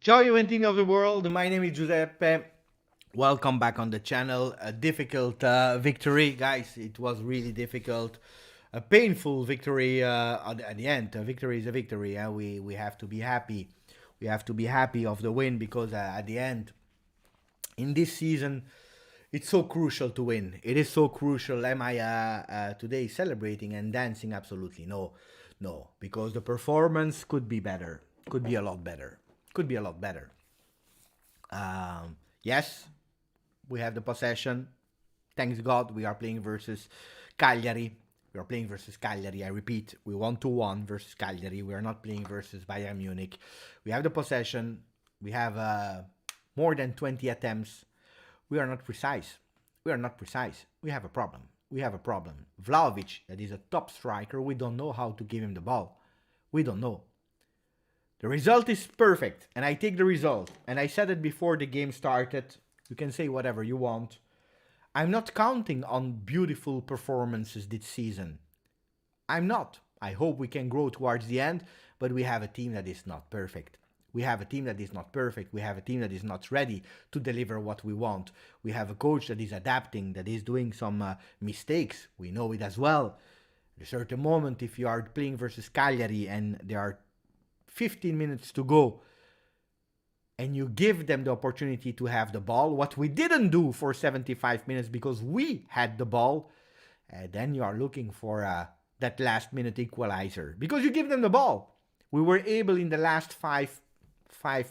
Ciao Juventini of the world, my name is Giuseppe. Welcome back on the channel. A difficult victory, guys. It was really difficult. A painful victory at the end. A victory is a victory. We have to be happy. We have to be happy of the win because at the end, in this season, it's so crucial to win. It is so crucial. Am I today celebrating and dancing? Absolutely no, no, because the performance could be better. Could be a lot better. Could be a lot better. Yes, we have the possession. Thanks God, we are playing versus Cagliari. We are playing versus Cagliari. I repeat, we won 2-1 versus Cagliari. We are not playing versus Bayern Munich. We have the possession. We have more than 20 attempts. We are not precise. We are not precise. We have a problem. We have a problem. Vlahovic, that is a top striker, we don't know how to give him the ball. We don't know. The result is perfect, and I take the result. And I said it before the game started. You can say whatever you want. I'm not counting on beautiful performances this season. I'm not. I hope we can grow towards the end, but we have a team that is not perfect. We have a team that is not perfect. We have a team that is not ready to deliver what we want. We have a coach that is adapting, that is doing some mistakes. We know it as well. At a certain moment, if you are playing versus Cagliari and there are 15 minutes to go and you give them the opportunity to have the ball, what we didn't do for 75 minutes because we had the ball, then you are looking for that last minute equalizer because you give them the ball. We were able in the last five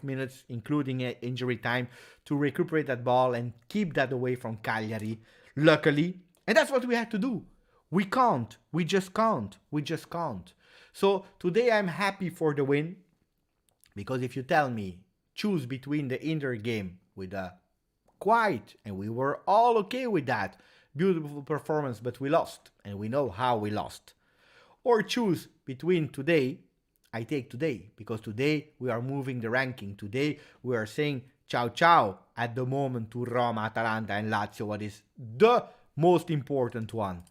minutes, including injury time, to recuperate that ball and keep that away from Cagliari, luckily. And that's what we had to do. We can't. We just can't. We just can't. So today I'm happy for the win, because if you tell me choose between the Inter game with a quiet, and we were all okay with that, beautiful performance, but we lost, and we know how we lost, or choose between today, I take today, because today we are moving the ranking. Today we are saying ciao ciao at the moment to Roma, Atalanta and Lazio, what is the most important one.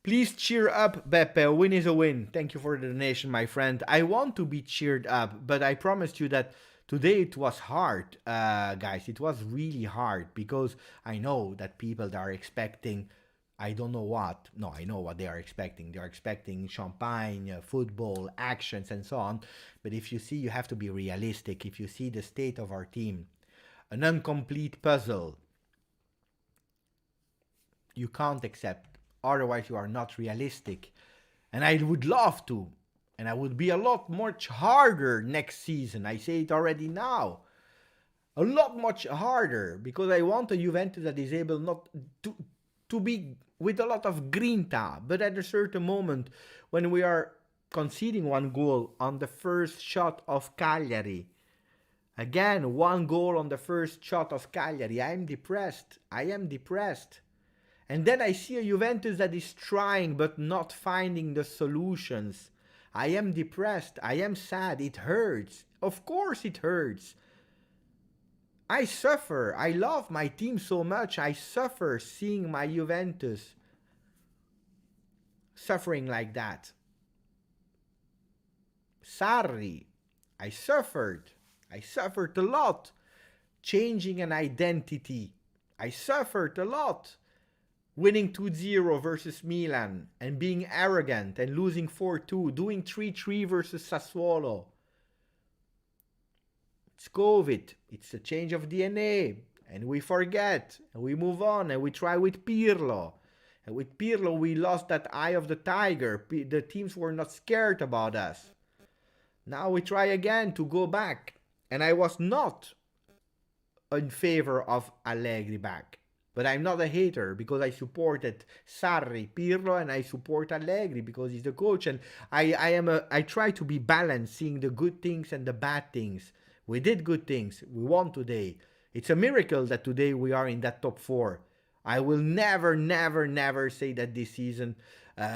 Please cheer up, Beppe. A win is a win. Thank you for the donation, my friend. I want to be cheered up, but I promised you that today it was hard, guys. It was really hard because I know that people are expecting, I don't know what. No, I know what they are expecting. They are expecting champagne, football, actions, and so on. But if you see, you have to be realistic. If you see the state of our team, an incomplete puzzle, you can't accept. Otherwise, you are not realistic. And I would love to. And I would be a lot much harder next season. I say it already now. A lot much harder. Because I want a Juventus that is able not to be with a lot of grinta. But at a certain moment, when we are conceding one goal on the first shot of Cagliari, again, one goal on the first shot of Cagliari, I am depressed. I am depressed. And then I see a Juventus that is trying but not finding the solutions. I am depressed. I am sad. It hurts. Of course it hurts. I suffer. I love my team so much. I suffer seeing my Juventus suffering like that. Sarri. I suffered. I suffered a lot. Changing an identity. I suffered a lot. Winning 2-0 versus Milan and being arrogant and losing 4-2, doing 3-3 versus Sassuolo. It's COVID, it's a change of DNA, and we forget, and we move on, and we try with Pirlo. And with Pirlo, we lost that eye of the tiger. The teams were not scared about us. Now we try again to go back. And I was not in favor of Allegri back. But I'm not a hater because I supported Sarri, Pirlo, and I support Allegri because he's the coach. And I try to be balanced, seeing the good things and the bad things. We did good things. We won today. It's a miracle that today we are in that top 4. I will never, never, never say that this season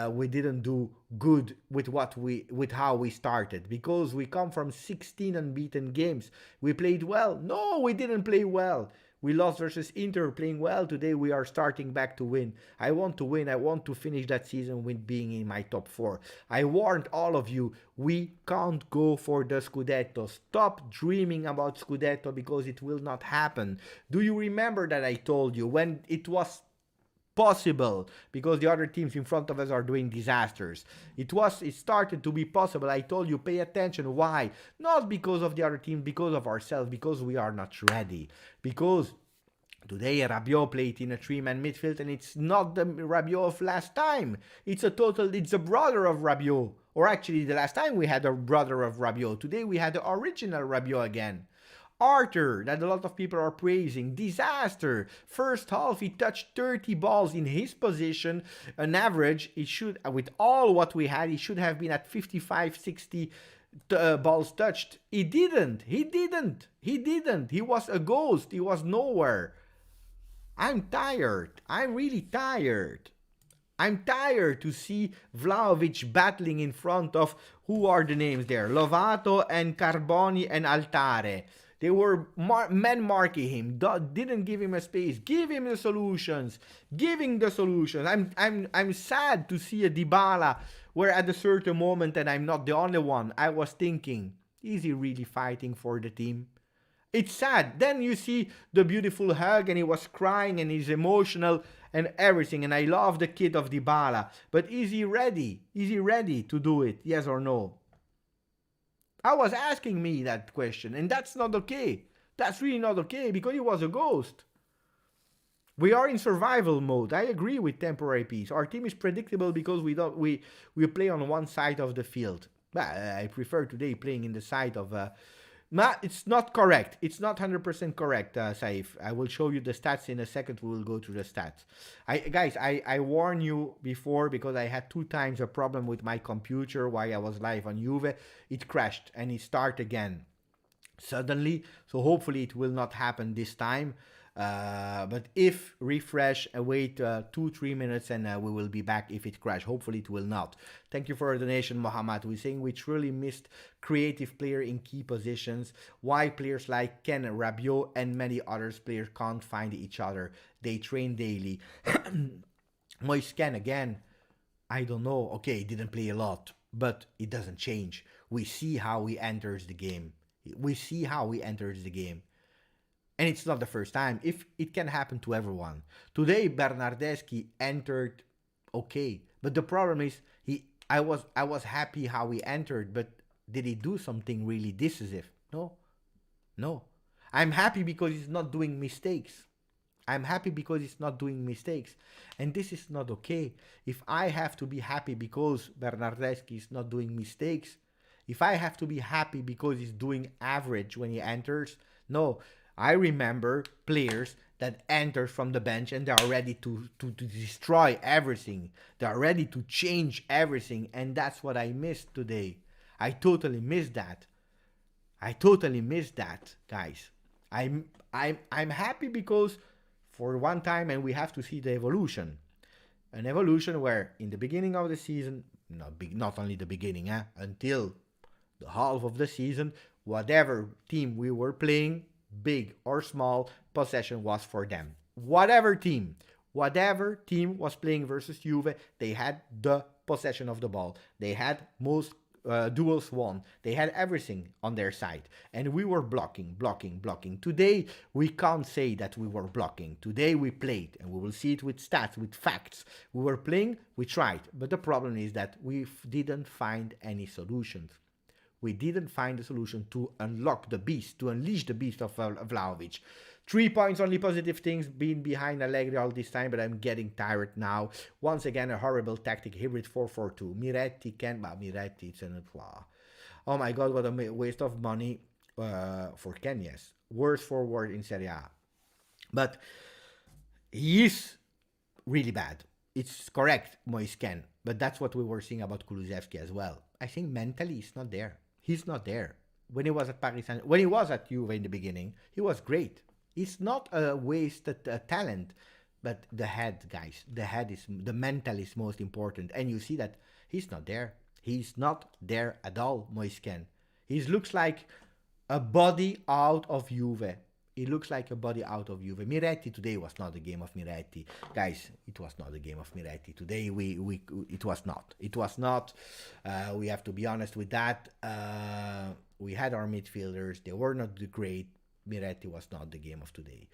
we didn't do good with how we started, because we come from 16 unbeaten games. We played well. No, we didn't play well. We lost versus Inter, playing well. Today we are starting back to win. I want to win. I want to finish that season with being in my top 4. I warned all of you, we can't go for the Scudetto. Stop dreaming about Scudetto because it will not happen. Do you remember that I told you when it was possible, because the other teams in front of us are doing disasters? It started to be possible. I told you, pay attention. Why? Not because of the other team, because of ourselves, because we are not ready. Because today Rabiot played in a 3-man midfield, and it's not the Rabiot of last time. It's a brother of Rabiot. Or actually, the last time we had a brother of Rabiot. Today we had the original Rabiot again. Arthur, that a lot of people are praising, disaster. First half, he touched 30 balls in his position. An average, it should, with all what we had, he should have been at 55, 60 balls touched. He didn't. He was a ghost. He was nowhere. I'm tired. I'm really tired. I'm tired to see Vlahovic battling in front of, who are the names there? Lovato and Carboni and Altare. They were men marking him, didn't give him a space. Give him the solutions. Giving the solutions. I'm sad to see a Dybala where at a certain moment, and I'm not the only one, I was thinking, is he really fighting for the team? It's sad. Then you see the beautiful hug and he was crying and he's emotional and everything. And I love the kid of Dybala. But is he ready? Is he ready to do it? Yes or no? I was asking me that question, and that's not okay. That's really not okay, because he was a ghost. We are in survival mode. I agree with temporary peace. Our team is predictable because we play on one side of the field. But I prefer today playing in the side of it's not correct. It's not 100% correct, Saif. I will show you the stats in a second. We will go through the stats. I warned you before because I had 2 times a problem with my computer while I was live on Juve. It crashed and it started again suddenly. So hopefully it will not happen this time. But if refresh, wait 2-3 minutes and we will be back if it crash. Hopefully it will not. Thank you for a donation, Mohammed. We're saying we truly missed creative player in key positions. Why players like Ken, Rabiot and many others players can't find each other. They train daily. Moise Ken again, I don't know. Okay, he didn't play a lot, but it doesn't change. We see how he enters the game. And it's not the first time. If it can happen to everyone. Today, Bernardeschi entered okay. But the problem is, I was happy how he entered, but did he do something really decisive? No. I'm happy because he's not doing mistakes. And this is not okay. If I have to be happy because Bernardeschi is not doing mistakes, if I have to be happy because he's doing average when he enters, no. I remember players that enter from the bench and they are ready to destroy everything. They are ready to change everything. And that's what I missed today. I totally missed that, guys. I'm happy because for one time, and we have to see the evolution. An evolution where in the beginning of the season, not only the beginning, until the half of the season, whatever team we were playing, big or small, possession was for them. Whatever team was playing versus Juve, they had the possession of the ball. They had most duels won. They had everything on their side. And we were blocking. Today, we can't say that we were blocking. Today, we played. And we will see it with stats, with facts. We were playing, we tried. But the problem is that we didn't find any solutions. We didn't find a solution to unlock the beast, to unleash the beast of Vlahovic. 3 points, only positive things, being behind Allegri all this time, but I'm getting tired now. Once again, a horrible tactic, hybrid 4-4-2. Miretti, it's an... Oh my God, what a waste of money for Ken, yes. Worst forward in Serie A. But he is really bad. It's correct, Moise Ken. But that's what we were seeing about Kulusevski as well. I think mentally he's not there. He's not there. When he was at when he was at Juve in the beginning, he was great. It's not a wasted talent, but the head, guys, the mental is most important. And you see that he's not there. He's not there at all, Moise Ken. He looks like a body out of Juve. It looks like a body out of Juve. Miretti today was not the game of Miretti, guys. It was not the game of Miretti today. It was not. It was not. We have to be honest with that. We had our midfielders. They were not the great. Miretti was not the game of today.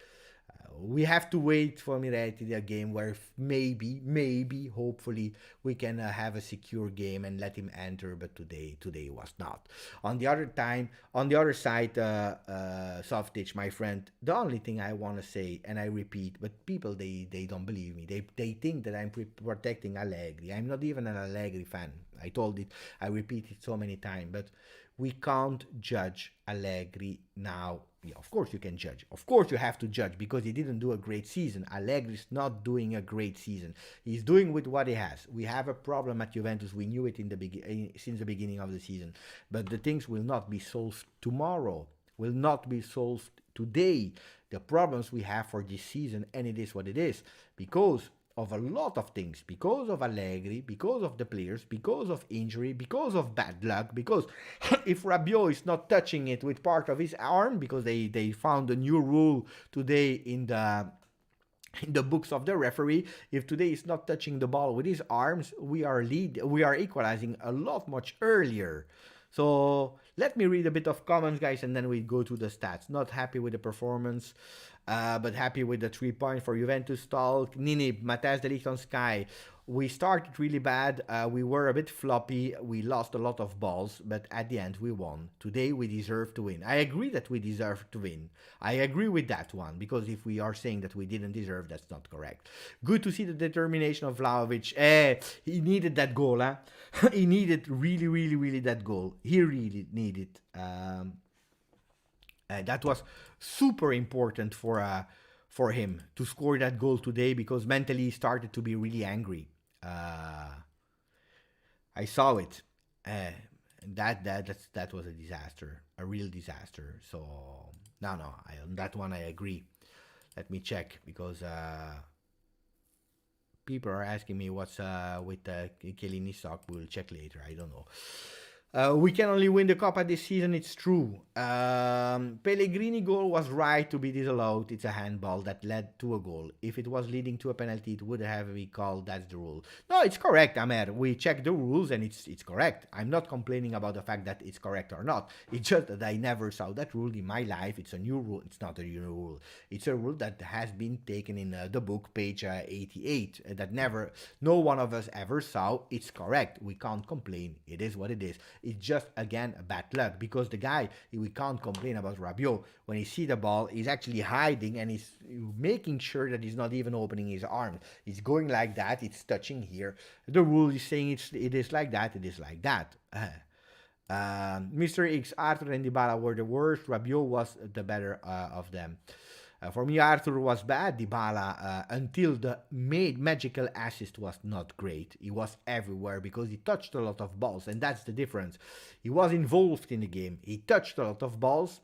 We have to wait for Miretti, the game where maybe, hopefully, we can have a secure game and let him enter. But today was not. On the other side, Softic, my friend, the only thing I want to say, and I repeat, but people they don't believe me. They think that I'm protecting Allegri. I'm not even an Allegri fan. I told it. I repeat it so many times, but we can't judge Allegri now. Yeah, of course you can judge. Of course you have to judge because he didn't do a great season. Allegri's not doing a great season. He's doing with what he has. We have a problem at Juventus. We knew it since the beginning of the season. But the things will not be solved tomorrow. Will not be solved today. The problems we have for this season, and it is what it is, because of a lot of things, because of Allegri, because of the players, because of injury, because of bad luck, because if Rabiot is not touching it with part of his arm, because they found a new rule today in the books of the referee, if today is not touching the ball with his arms, we are equalizing a lot much earlier. So let me read a bit of comments, guys, and then we go to the stats. Not happy with the performance, but happy with the 3 points for Juventus. Talk. Nini, Matthijs de Ligt on Sky. We started really bad. We were a bit floppy. We lost a lot of balls, but at the end we won. Today we deserve to win. I agree that we deserve to win. I agree with that one, because if we are saying that we didn't deserve, that's not correct. Good to see the determination of Vlahovic. He needed that goal, huh? He needed really that goal. He really needed. That was super important for him to score that goal today, because mentally he started to be really angry. I saw it. That was a disaster, a real disaster. So no, on that one I agree. Let me check, because people are asking me what's with Chiellini stock. We'll check later. I don't know. We can only win the Coppa this season, it's true. Pellegrini goal was right to be disallowed. It's a handball that led to a goal. If it was leading to a penalty, it would have been called. That's the rule. No, it's correct, Amer. We checked the rules and it's correct. I'm not complaining about the fact that it's correct or not. It's just that I never saw that rule in my life. It's a new rule. It's not a new rule. It's a rule that has been taken in the book, page 88, that no one of us ever saw. It's correct. We can't complain. It is what it is. It's just, again, a bad luck, because the guy, we can't complain about Rabiot. When he sees the ball, he's actually hiding and he's making sure that he's not even opening his arms. He's going like that, it's touching here. The rule is saying it is like that, it is like that. Mr. X, Arthur and Dybala were the worst. Rabiot was the better of them. For me, Arthur was bad. Dybala, until the magical assist, was not great. He was everywhere because he touched a lot of balls, and that's the difference. He was involved in the game. He touched a lot of balls,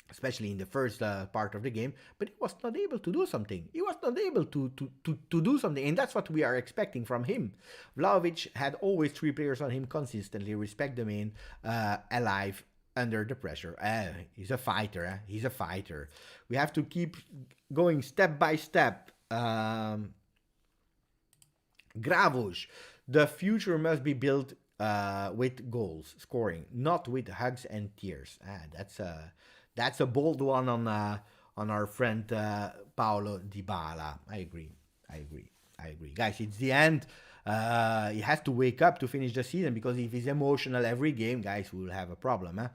especially in the first part of the game, but he was not able to do something. He was not able to do something, and that's what we are expecting from him. Vlahovic had always 3 players on him consistently. Respect the man, alive, under the pressure. He's a fighter. He's a fighter. We have to keep going step by step. Gravos. The future must be built with goals, scoring, not with hugs and tears. That's a bold one on our friend Paulo Dybala. I agree. Guys, it's the end. He has to wake up to finish the season, because if he's emotional every game, guys, we will have a problem.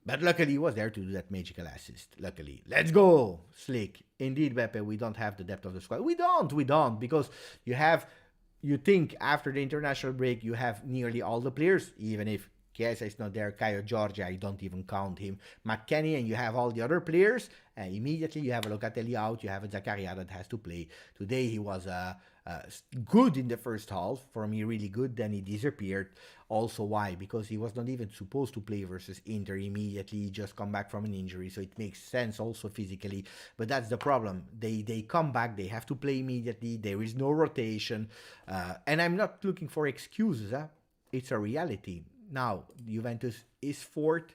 But luckily he was there to do that magical assist. Luckily. Let's go, Slick. Indeed, Beppe, we don't have the depth of the squad. We don't, because you think after the international break you have nearly all the players, even if Chiesa is not there, Caio Giorgi, I don't even count him, McKennie, and you have all the other players, and immediately you have a Locatelli out, you have a Zakaria that has to play. Today he was good in the first half, for me really good, then he disappeared. Also, why? Because he was not even supposed to play versus Inter immediately. He just come back from an injury, so it makes sense also physically, but that's the problem. They come back, they have to play immediately, there is no rotation, and I'm not looking for excuses. It's a reality. Now, Juventus is 4th.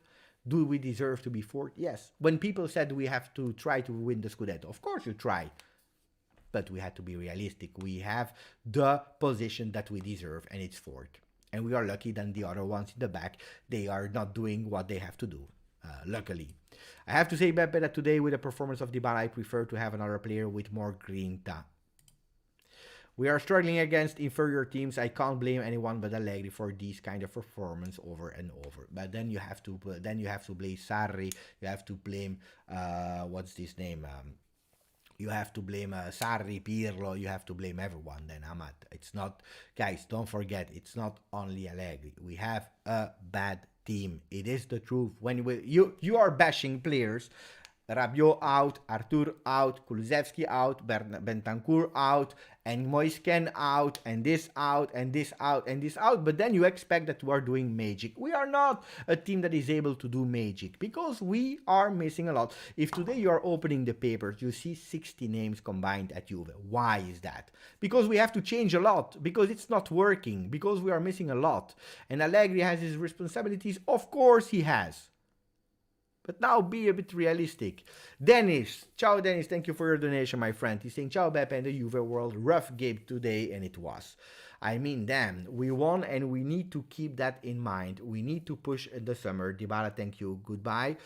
Do we deserve to be fourth? Yes. When people said we have to try to win the Scudetto, of course you try. But we had to be realistic. We have the position that we deserve, and it's fourth. And we are lucky than the other ones in the back. They are not doing what they have to do, luckily. I have to say, Beppe, that today with the performance of Dybala, I prefer to have another player with more grinta. We are struggling against inferior teams. I can't blame anyone but Allegri for these kind of performance over and over. But then you have to blame Sarri. You have to blame what's this name? You have to blame Sarri, Pirlo. You have to blame everyone. Then Ahmad. It's not, guys. Don't forget, it's not only Allegri. We have a bad team. It is the truth. When you are bashing players. Rabiot out, Arthur out, Kulusevski out, Bentancur out, and Moisken out, and this out, and this out, and this out. But then you expect that we are doing magic. We are not a team that is able to do magic because we are missing a lot. If today you are opening the papers, you see 60 names combined at Juve. Why is that? Because we have to change a lot, because it's not working, because we are missing a lot. And Allegri has his responsibilities. Of course he has. But now be a bit realistic. Dennis. Ciao, Dennis. Thank you for your donation, my friend. He's saying, Ciao, Beppe and the Juve world. Rough game today, and it was. I mean, damn. We won, and we need to keep that in mind. We need to push in the summer. Dybala, thank you. Goodbye.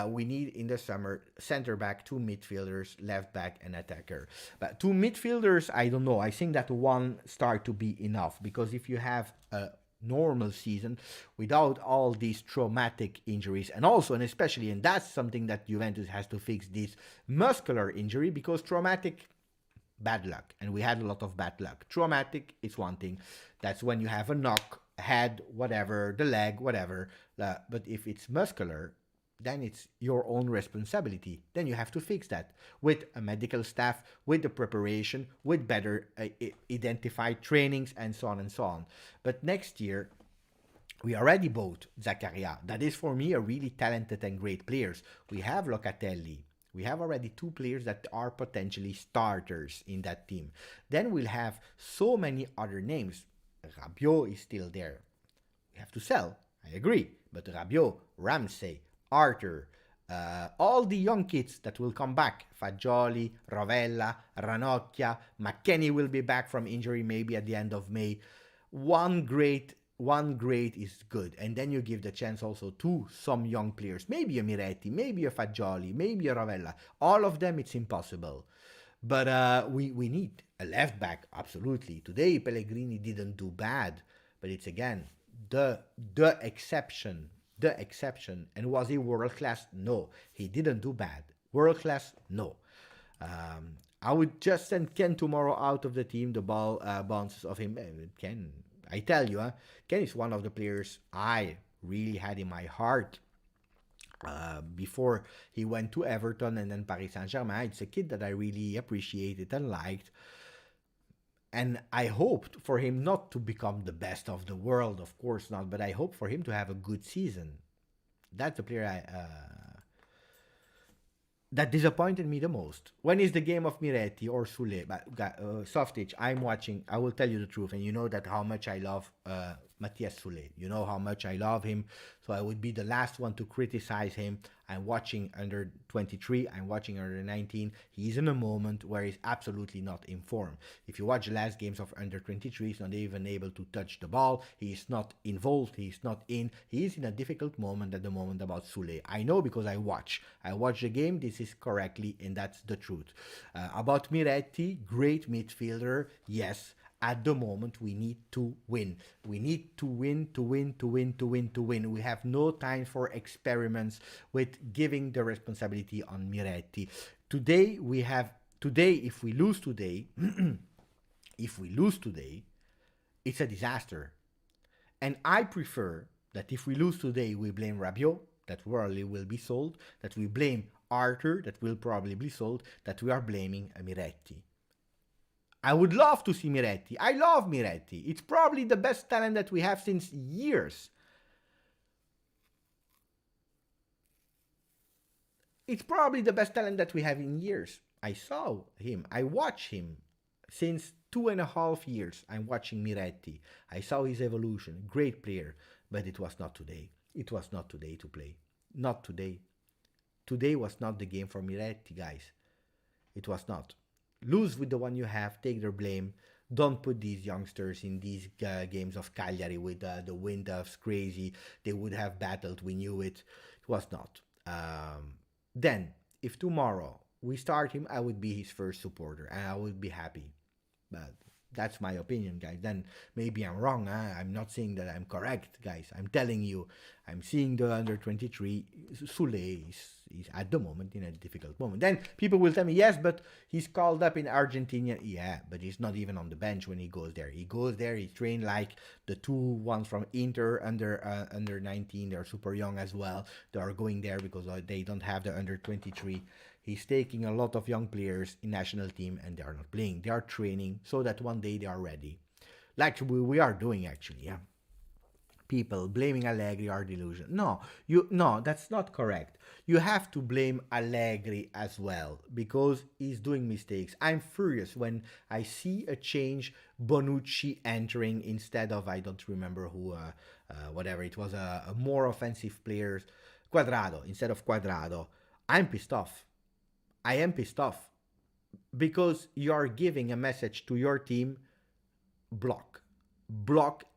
We need in the summer center back, 2 midfielders, left back, and attacker. But 2 midfielders, I don't know. I think that 1 start to be enough. Because if you have a normal season without all these traumatic injuries, and also and especially, and that's something that Juventus has to fix, this muscular injury, because traumatic, bad luck, and we had a lot of bad luck. Traumatic is one thing, that's when you have a knock, head, whatever, the leg, whatever, but if it's muscular, then it's your own responsibility. Then you have to fix that with a medical staff, with the preparation, with better identified trainings, and so on and so on. But next year, we already bought Zakaria. That is for me a really talented and great players. We have Locatelli. We have already 2 players that are potentially starters in that team. Then we'll have so many other names. Rabiot is still there. We have to sell, I agree. But Rabiot, Ramsey, Arthur, all the young kids that will come back, Fagioli, Rovella, Ranocchia, McKennie will be back from injury maybe at the end of May. One grade is good, and then you give the chance also to some young players, maybe a Miretti, maybe a Fagioli, maybe a Rovella. All of them, it's impossible. But we need a left back, absolutely. Today Pellegrini didn't do bad, but it's again the exception. The exception. And was he world class? No, he didn't do bad. World class? No. I would just send Ken tomorrow out of the team. The ball bounces off him. Ken, I tell you, Ken is one of the players I really had in my heart before he went to Everton and then Paris Saint-Germain. It's a kid that I really appreciated and liked. And I hoped for him not to become the best of the world, of course not, but I hope for him to have a good season. That's the player that disappointed me the most. When is the game of Miretti or Sule? Softage, I'm watching. I will tell you the truth, and you know that how much I love Matthias Sule. You know how much I love him, so I would be the last one to criticize him. I'm watching under 23, I'm watching under 19. He's in a moment where he's absolutely not in form. If you watch the last games of under 23, he's not even able to touch the ball. He's not involved, he's not in. He is in a difficult moment at the moment about Sule. I know because I watch the game, this is correctly, and that's the truth. About Miretti, great midfielder, yes. At the moment, we need to win. We need to win. We have no time for experiments with giving the responsibility on Miretti. Today, if we lose today, it's a disaster. And I prefer that if we lose today, we blame Rabiot, that probably will be sold, that we blame Arthur, that will probably be sold, that we are blaming Miretti. I would love to see Miretti. I love Miretti. It's probably the best talent that we have since years. It's probably the best talent that we have in years. I saw him. I watched him since 2.5 years. I'm watching Miretti. I saw his evolution. Great player. But it was not today. It was not today to play. Not today. Today was not the game for Miretti, guys. It was not. Lose with the one you have, take their blame. Don't put these youngsters in these games of Cagliari with the wind of crazy. They would have battled, we knew it. It was not. Then, if tomorrow we start him, I would be his first supporter and I would be happy. But that's my opinion, guys. Then maybe I'm wrong. Huh? I'm not saying that I'm correct, guys. I'm telling you, I'm seeing the under 23. Sule is at the moment in a difficult moment. Then people will tell me, yes, but he's called up in Argentina. Yeah, but he's not even on the bench when he goes there. He goes there, he trained like the two ones from Inter under 19. They're super young as well. They are going there because they don't have the under 23. He's taking a lot of young players in national team and they are not playing. They are training so that one day they are ready. Like we are doing actually, yeah. People blaming Allegri are delusion. No, that's not correct. You have to blame Allegri as well because he's doing mistakes. I'm furious when I see a change, Bonucci entering instead of I don't remember who, whatever it was, a more offensive player, Quadrado instead of Quadrado. I'm pissed off. I am pissed off because you're giving a message to your team, block,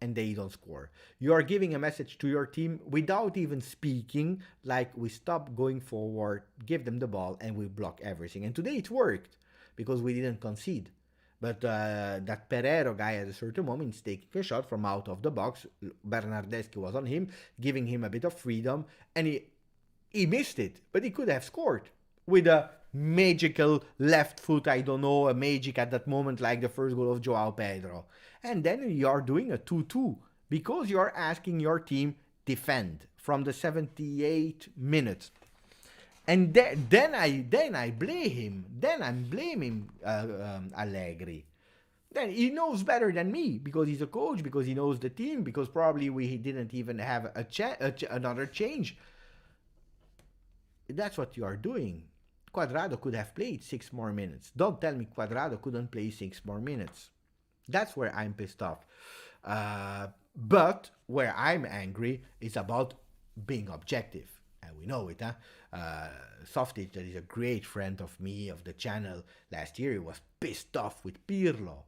and they don't score. You are giving a message to your team without even speaking, like we stop going forward, give them the ball, and we block everything. And today it worked because we didn't concede. But that Pereiro guy at a certain moment is taking a shot from out of the box. Bernardeschi was on him, giving him a bit of freedom, and he missed it, but he could have scored with a magical left foot, I don't know, a magic at that moment like the first goal of Joao Pedro. And then you're doing a 2-2 because you're asking your team defend from the 78th minute. And then I blame him. Then I'm blaming Allegri. Then he knows better than me because he's a coach, because he knows the team, because probably we didn't even have another change. That's what you are doing. Quadrado could have played 6 more minutes. Don't tell me Quadrado couldn't play 6 more minutes. That's where I'm pissed off. But where I'm angry is about being objective. And we know it, huh? Softage, that is a great friend of me, of the channel, last year, he was pissed off with Pirlo.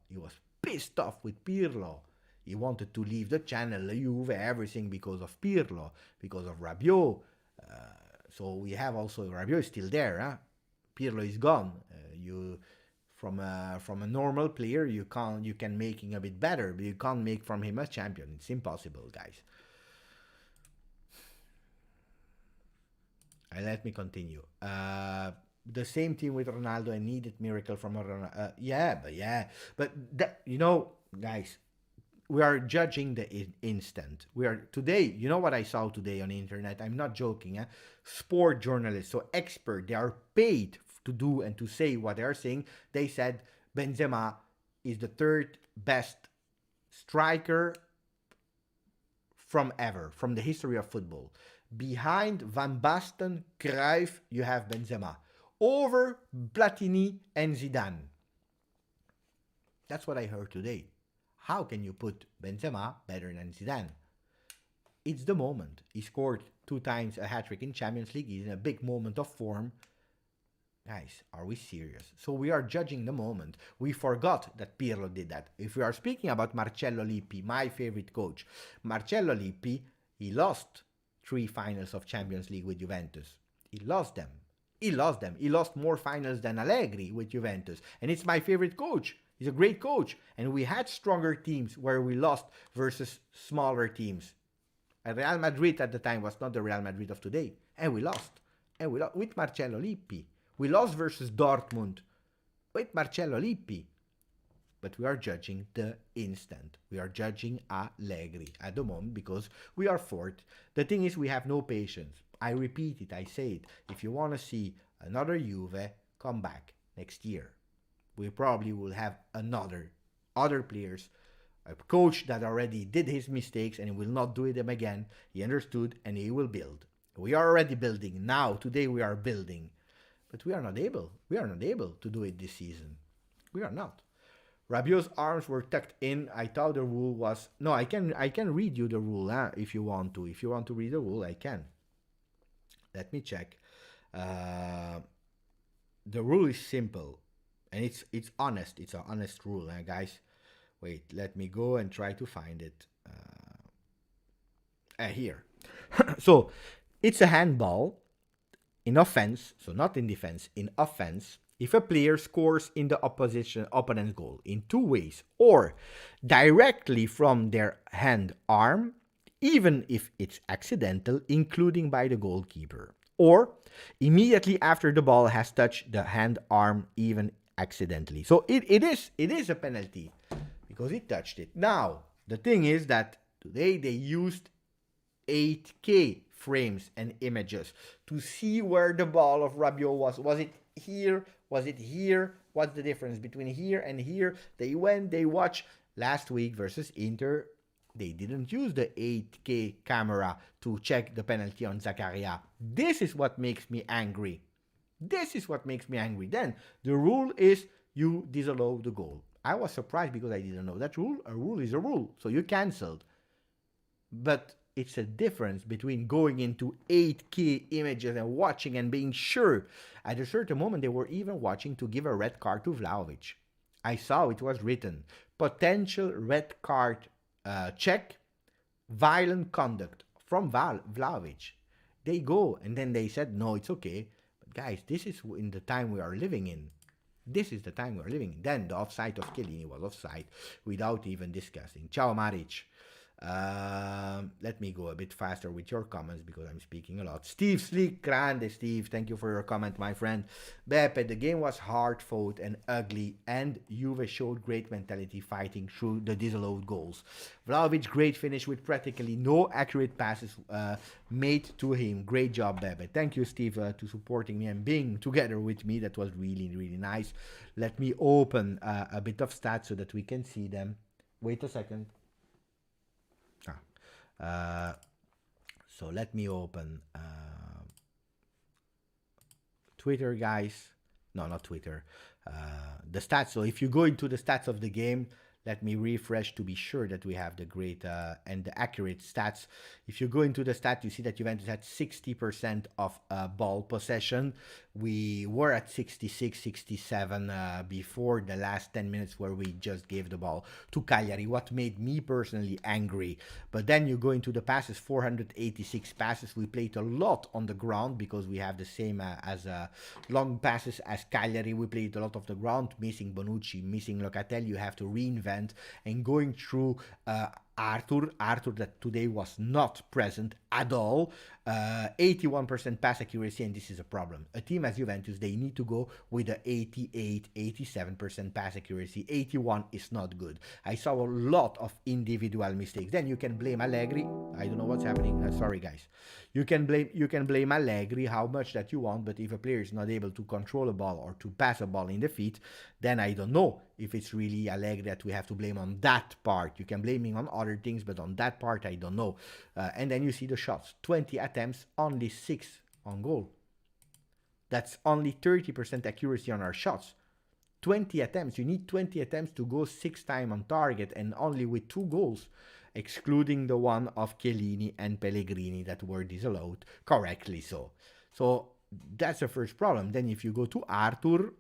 He wanted to leave the channel, Juve, everything because of Pirlo, because of Rabiot. So we have also, Rabiot is still there, huh? Pirlo is gone. From a normal player, you can make him a bit better, but you can't make from him a champion. It's impossible, guys. Let me continue. The same team with Ronaldo and needed miracle from Ronaldo. But that, guys, we are judging the instant. We are today. You know what I saw today on the internet? I'm not joking. Sport journalists, so expert, they are paid to do and to say what they are saying. They said Benzema is the third best striker from the history of football. Behind Van Basten, Cruyff, you have Benzema. Over Platini and Zidane. That's what I heard today. How can you put Benzema better than Zidane? It's the moment. He scored 2 times a hat-trick in Champions League. He's in a big moment of form. Guys, are we serious? So we are judging the moment. We forgot that Pirlo did that. If we are speaking about Marcello Lippi, my favorite coach, Marcello Lippi, he lost 3 finals of Champions League with Juventus. He lost them. He lost more finals than Allegri with Juventus. And it's my favorite coach. He's a great coach. And we had stronger teams where we lost versus smaller teams. And Real Madrid at the time was not the Real Madrid of today. And we lost. With Marcello Lippi. We lost versus Dortmund with Marcello Lippi. But we are judging the instant. We are judging Allegri at the moment because we are fourth. The thing is, we have no patience. I repeat it, I say it. If you want to see another Juve, come back next year. We probably will have other players, a coach that already did his mistakes and will not do them again. He understood and he will build. We are already building. Now, today we are building. But we are not able. We are not able to do it this season. We are not. Rabiot's arms were tucked in. I thought the rule was... No, I can read you the rule if you want to. If you want to read the rule, I can. Let me check. The rule is simple, and it's honest. It's an honest rule, guys. Wait, let me go and try to find it. Here. So, it's a handball in offense, so not in defense, in offense, if a player scores in the opponent's goal in two ways, or directly from their hand arm, even if it's accidental, including by the goalkeeper, or immediately after the ball has touched the hand arm, even accidentally. So it is a penalty because it touched it. Now, the thing is that today they used 8K frames and images to see where the ball of Rabiot was. Was it here? Was it here? What's the difference between here and here? They watched last week versus Inter. They didn't use the 8K camera to check the penalty on Zakaria. This is what makes me angry. This is what makes me angry. Then the rule is you disallow the goal. I was surprised because I didn't know that rule. A rule is a rule, so you cancelled. But it's a difference between going into 8K images and watching and being sure. At a certain moment, they were even watching to give a red card to Vlahovic. I saw it was written, potential red card check, violent conduct from Vlahovic. They go, and then they said, no, it's okay. But guys, this is in the time we are living in. This is the time we are living in. Then the offside of Chiellini was offside without even discussing. Ciao, Maric. Let me go a bit faster with your comments because I'm speaking a lot. Steve Slick, grande Steve, thank you for your comment, my friend. Beppe, the game was hard fought and ugly, and Juve showed great mentality fighting through the disallowed goals. Vlahovic, great finish with practically no accurate passes made to him. Great job, Beppe. Thank you, Steve, to supporting me and being together with me. That was really, really nice. Let me open a bit of stats so that we can see them. Wait a second. So let me open Twitter, guys. No, not Twitter. The stats. So if you go into the stats of the game, let me refresh to be sure that we have the great and the accurate stats. If you go into the stat, you see that Juventus had 60% of ball possession. We were at 66, 67 before the last 10 minutes where we just gave the ball to Cagliari, what made me personally angry. But then you go into the passes, 486 passes. We played a lot on the ground because we have the same as long passes as Cagliari. We played a lot of the ground, missing Bonucci, missing Locatelli. You have to reinvent and going through Arthur that today was not present at all. 81% pass accuracy, and this is a problem. A team as Juventus, they need to go with a 88, 87% pass accuracy. 81 is not good. I saw a lot of individual mistakes. Then you can blame Allegri. I don't know what's happening. Sorry, guys. You can blame Allegri how much that you want, but if a player is not able to control a ball or to pass a ball in the feet, then I don't know if it's really Allegri that we have to blame on that part. You can blame him on other things, but on that part, I don't know. And then you see the shots. 20 attempts, only 6 on goal. That's only 30% accuracy on our shots. 20 attempts. You need 20 attempts to go 6 times on target, and only with 2 goals, excluding the one of Chiellini and Pellegrini that were disallowed, correctly so. So that's the first problem. Then if you go to Arthur,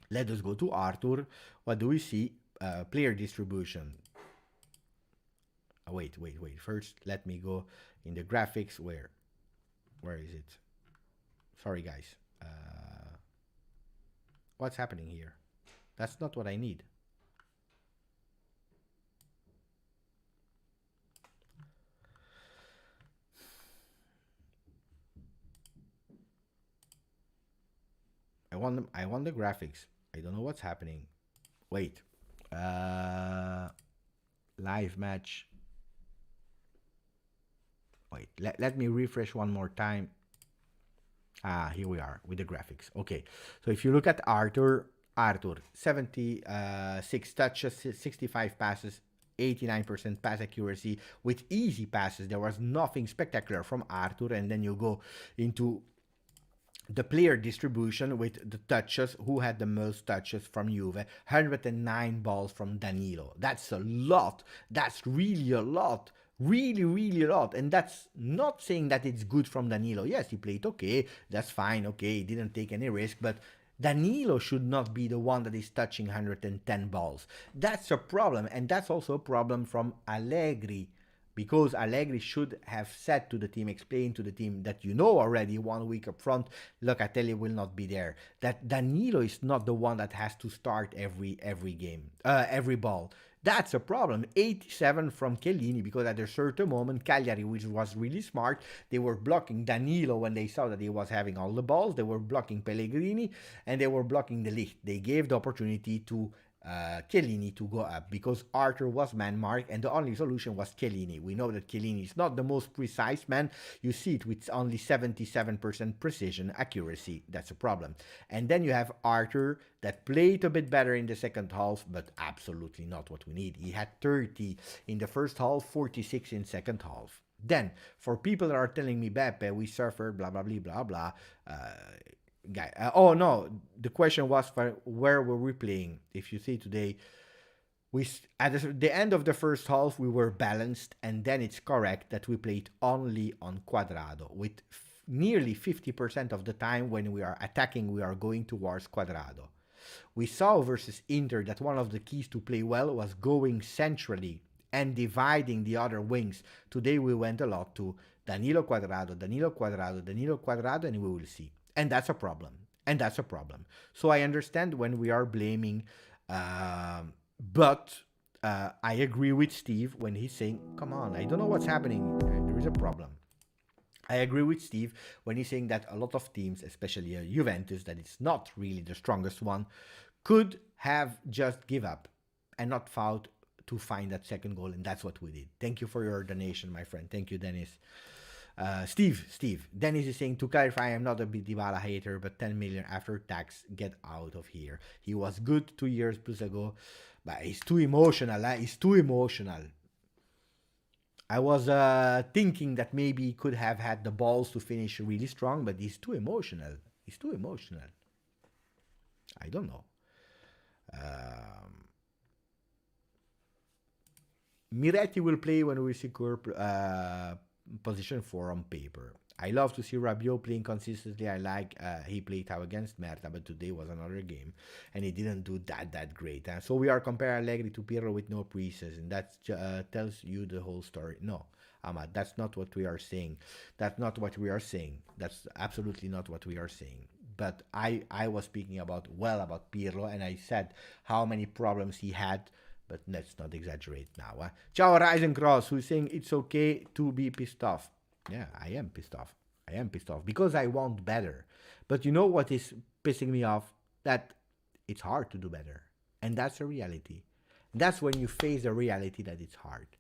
let us go to Arthur. What do we see? Player distribution. Wait. First, let me go in the graphics. Where is it? Sorry, guys. What's happening here? That's not what I need. I want the graphics. I don't know what's happening. Wait. Live match. Wait, let me refresh one more time. Here we are with the graphics. Okay, so if you look at Arthur, 76 touches, 65 passes, 89% pass accuracy with easy passes. There was nothing spectacular from Arthur. And then you go into the player distribution with the touches. Who had the most touches from Juve? 109 balls from Danilo. That's a lot. That's really a lot. Really, really a lot. And that's not saying that it's good from Danilo. Yes, he played okay. That's fine. Okay, he didn't take any risk. But Danilo should not be the one that is touching 110 balls. That's a problem. And that's also a problem from Allegri. Because Allegri should have said to the team, explained to the team that you know already 1 week up front, look, I tell you, will not be there. That Danilo is not the one that has to start every game, every ball. That's a problem. 87 from Chiellini, because at a certain moment, Cagliari, which was really smart, they were blocking Danilo when they saw that he was having all the balls. They were blocking Pellegrini, and they were blocking De Ligt. They gave the opportunity to Chiellini to go up because Arthur was man marked, and the only solution was Chiellini. We know that Chiellini is not the most precise man. You see it with only 77% precision accuracy. That's a problem. And then you have Arthur that played a bit better in the second half, but absolutely not what we need. He had 30 in the first half, 46 in second half. Then, for people that are telling me, Beppe, we suffered, blah, blah, blah, blah, blah, guy. Oh no, the question was for where were we playing? If you see today, we at the end of the first half we were balanced, and then it's correct that we played only on Quadrado with nearly 50% of the time when we are attacking, we are going towards Quadrado. We saw versus Inter that one of the keys to play well was going centrally and dividing the other wings. Today we went a lot to Danilo Quadrado, Danilo Quadrado, Danilo Quadrado, and we will see. And that's a problem. And that's a problem. So I understand when we are blaming, but I agree with Steve when he's saying, come on, I don't know what's happening. There is a problem. I agree with Steve when he's saying that a lot of teams, especially Juventus, that it's not really the strongest one, could have just give up and not fought to find that second goal. And that's what we did. Thank you for your donation, my friend. Thank you, Dennis. Steve. Dennis is saying, to clarify, I'm not a Dybala hater, but 10 million after tax, get out of here. He was good 2 years plus ago, but he's too emotional. He's too emotional. I was thinking that maybe he could have had the balls to finish really strong, but he's too emotional. He's too emotional. I don't know. Miretti will play when we secure position 4 on paper. I love to see Rabiot playing consistently. I like he played how against Merta, but today was another game, and he didn't do that great. So we are comparing Allegri to Pirlo with no preseason. That tells you the whole story. No, Ahmad, that's not what we are saying. That's not what we are saying. That's absolutely not what we are saying. But I was speaking about Pirlo, and I said how many problems he had. But let's not exaggerate now. Ciao Risencross, who's saying it's okay to be pissed off. Yeah, I am pissed off. I am pissed off because I want better. But you know what is pissing me off? That it's hard to do better. And that's a reality. That's when you face the reality that it's hard.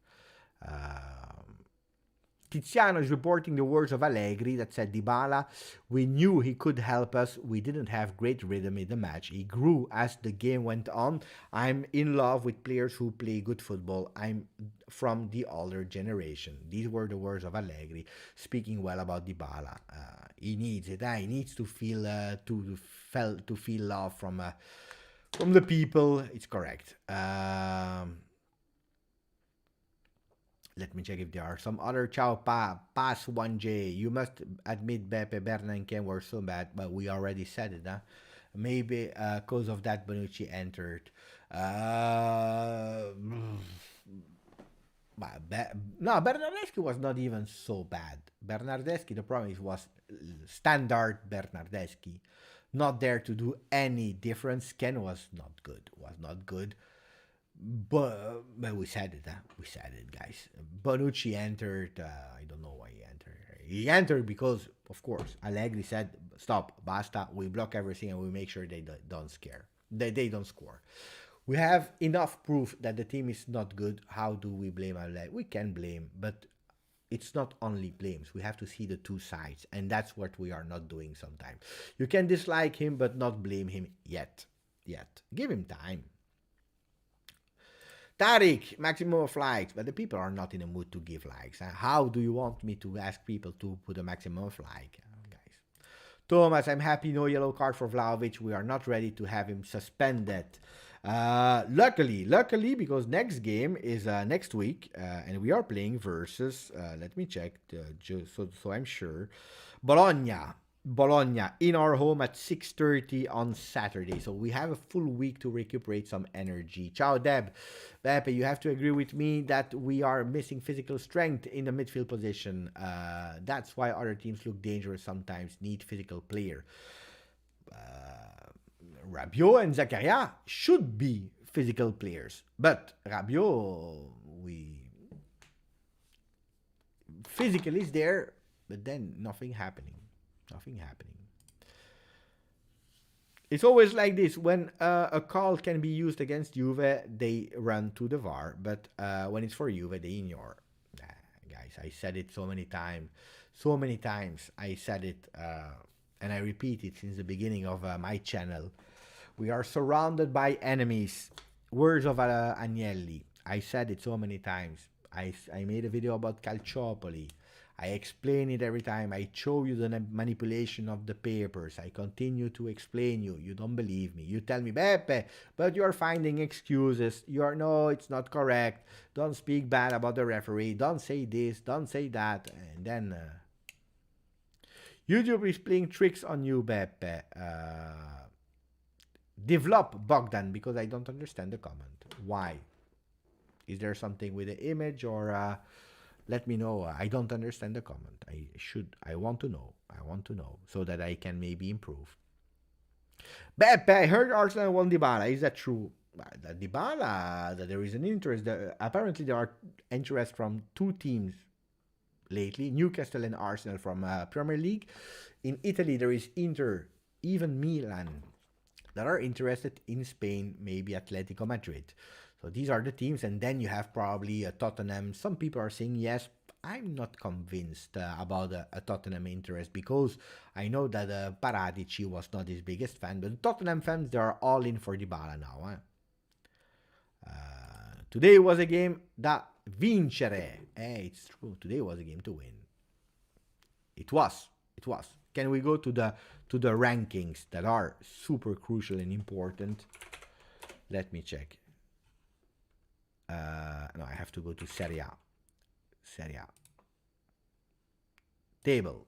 Tiziano is reporting the words of Allegri that said, Dybala, we knew he could help us. We didn't have great rhythm in the match. He grew as the game went on. I'm in love with players who play good football. I'm from the older generation. These were the words of Allegri, speaking well about Dybala. He needs it. He needs to feel love from the people. It's correct. Let me check if there are some other. Ciao Pass 1J. You must admit Beppe, Berna, and Ken were so bad, but we already said it, huh? Maybe because of that Bonucci entered. No, Bernardeschi was not even so bad. Bernardeschi, the problem is, was standard Bernardeschi. Not there to do any difference. Ken was not good. But we said it, huh? We said it, guys. Bonucci entered. I don't know why he entered. He entered because, of course, Allegri said, "Stop, basta. We block everything and we make sure they don't scare. They don't score." We have enough proof that the team is not good. How do we blame Allegri? We can blame, but it's not only blames. We have to see the two sides, and that's what we are not doing sometimes. You can dislike him, but not blame him yet. Give him time. Tariq, maximum of likes, but the people are not in the mood to give likes. How do you want me to ask people to put a maximum of like, guys? Thomas, I'm happy no yellow card for Vlahovic. We are not ready to have him suspended. Luckily, because next game is next week, and we are playing versus. Let me check, so I'm sure. Bologna. Bologna in our home at 6:30 on Saturday. So we have a full week to recuperate some energy. Ciao, Deb. Beppe, you have to agree with me that we are missing physical strength in the midfield position. That's why other teams look dangerous sometimes, need physical player. Rabiot and Zakaria should be physical players. But Rabiot, physical is there, but then nothing happening. Nothing happening. It's always like this. When a call can be used against Juve, they run to the VAR. But when it's for Juve, they ignore. Guys, I said it so many times. So many times I said it. And I repeat it since the beginning of my channel. We are surrounded by enemies. Words of Agnelli. I said it so many times. I made a video about Calciopoli. I explain it every time. I show you the manipulation of the papers. I continue to explain you. You don't believe me. You tell me, Beppe, but you are finding excuses. No, it's not correct. Don't speak bad about the referee. Don't say this. Don't say that. And then YouTube is playing tricks on you, Beppe. Develop Bogdan, because I don't understand the comment. Why? Is there something with the image, or let me know. I don't understand the comment. I want to know. I want to know so that I can maybe improve. Beppe, I heard Arsenal won Dybala. Is that true? Dybala, that there is an interest. Apparently, there are interest from two teams lately, Newcastle and Arsenal from Premier League. In Italy, there is Inter, even Milan, that are interested in Spain, maybe Atletico Madrid. So these are the teams, and then you have probably a Tottenham. Some people are saying yes. I'm not convinced about a Tottenham interest, because I know that Paratici was not his biggest fan, but Tottenham fans, they are all in for Dybala now. Today was a game da vincere. It's true. Today was a game to win. It was. Can we go to the rankings that are super crucial and important? Let me check. No, I have to go to Serie A. Table.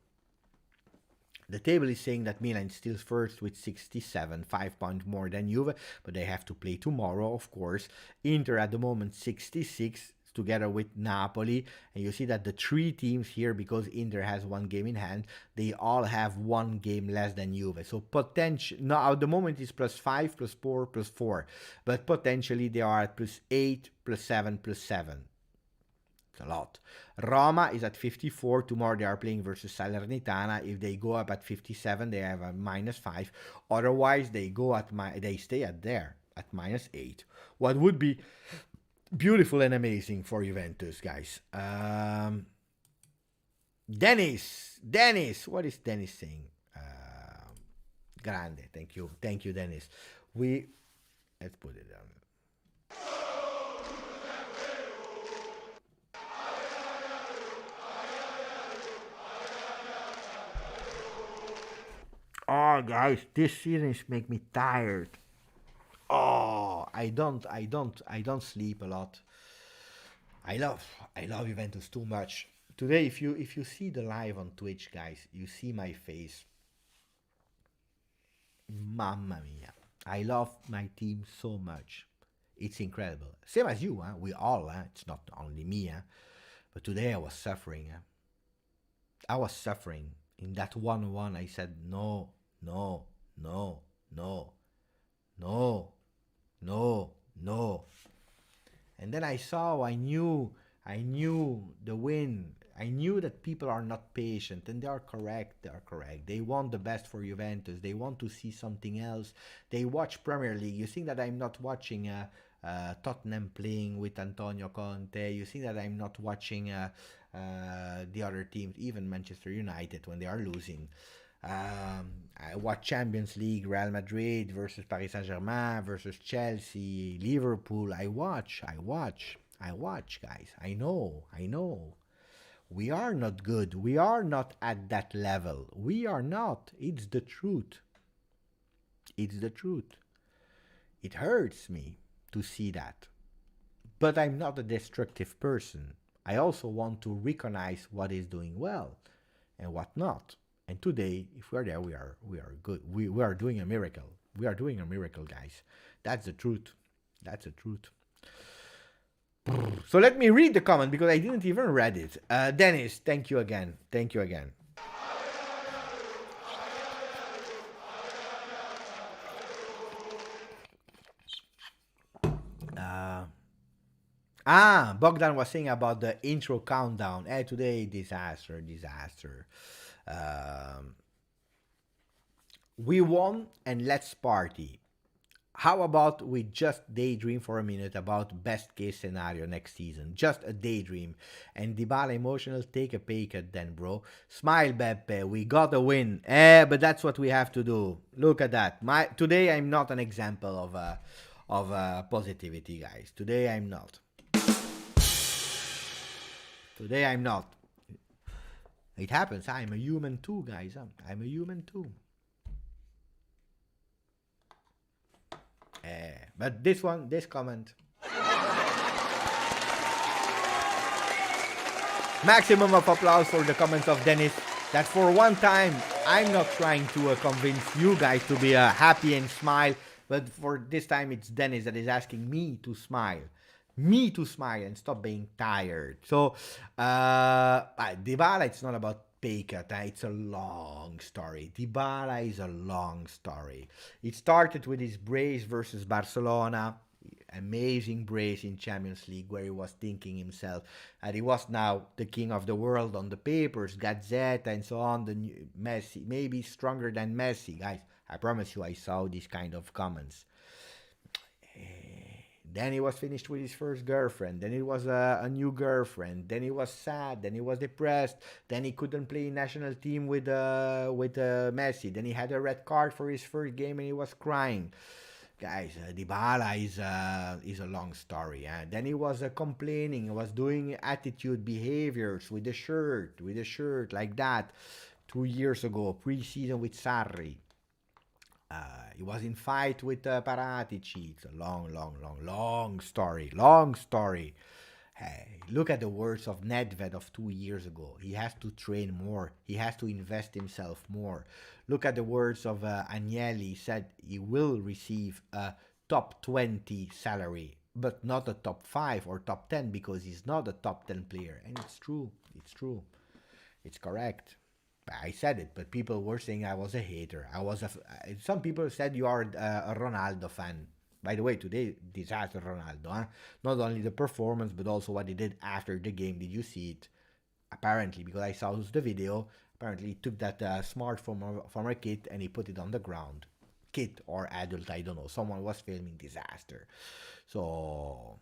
The table is saying that Milan is still first with 67, 5 points more than Juve, but they have to play tomorrow, of course. Inter at the moment 66, together with Napoli, and you see that the three teams here, because Inter has one game in hand, they all have one game less than Juve. So potential now at the moment is +5, +4, +4, but potentially they are at +8, +7, +7. It's a lot. Roma is at 54. Tomorrow they are playing versus Salernitana. If they go up at 57, they have a -5. Otherwise, they stay at -8. What would be beautiful and amazing for Juventus, guys. Dennis, what is Dennis saying? Grande, thank you, Dennis. Let's put it down. Oh, guys, this series make me tired. Oh, I don't sleep a lot. I love Juventus too much. Today, if you see the live on Twitch, guys, you see my face. Mamma mia. I love my team so much. It's incredible. Same as you, huh? We all, huh? It's not only me, huh? But today I was suffering. Huh? I was suffering. In that 1-1, I said, no. And then I knew the win. I knew that people are not patient, and they are correct. They want the best for Juventus. They want to see something else. They watch Premier League. You think that I'm not watching Tottenham playing with Antonio Conte. You think that I'm not watching the other teams, even Manchester United, when they are losing. I watch Champions League, Real Madrid versus Paris Saint-Germain versus Chelsea, Liverpool. I watch, guys. I know. We are not good. We are not at that level. We are not. It's the truth. It hurts me to see that. But I'm not a destructive person. I also want to recognize what is doing well and what not. And today, if we're there, we are good. We are doing a miracle. We are doing a miracle, guys. That's the truth. That's the truth. So let me read the comment because I didn't even read it. Dennis, thank you again. Thank you again. Bogdan was saying about the intro countdown. Today, disaster. We won and let's party. How about we just daydream for a minute about best case scenario next season? Just a daydream. And Dybala emotional, take a pay cut then, bro. Smile, Beppe. We got a win. But that's what we have to do. Look at that. Today I'm not an example of positivity, guys. Today I'm not. Today I'm not. It happens. I'm a human too, guys. I'm a human too. But this comment. Maximum of applause for the comments of Dennis. That for one time, I'm not trying to convince you guys to be happy and smile. But for this time, it's Dennis that is asking me to smile. Me to smile and stop being tired. So, Dybala, it's not about pay cut. It's a long story. Dybala is a long story. It started with his brace versus Barcelona. Amazing brace in Champions League where he was thinking himself and he was now the king of the world on the papers, Gazzetta and so on. The new Messi, maybe stronger than Messi. Guys, I promise you I saw these kind of comments. Then he was finished with his first girlfriend. Then it was a new girlfriend. Then he was sad. Then he was depressed. Then he couldn't play national team with Messi. Then he had a red card for his first game and he was crying. Guys, Dybala is a long story. Then he was complaining. He was doing attitude behaviors with the shirt like that. 2 years ago, pre-season with Sarri. He was in fight with Paratici. It's a long story. Long story. Hey, look at the words of Nedved of 2 years ago. He has to train more. He has to invest himself more. Look at the words of Agnelli. He said he will receive a top 20 salary, but not a top 5 or top 10 because he's not a top 10 player. And it's true. It's true. It's correct. I said it, but people were saying I was a hater. Some people said you are a Ronaldo fan. By the way, today, disaster Ronaldo. Huh? Not only the performance, but also what he did after the game. Did you see it? Apparently, because I saw the video, apparently he took that smartphone from a kid and he put it on the ground. Kid or adult, I don't know. Someone was filming disaster. So,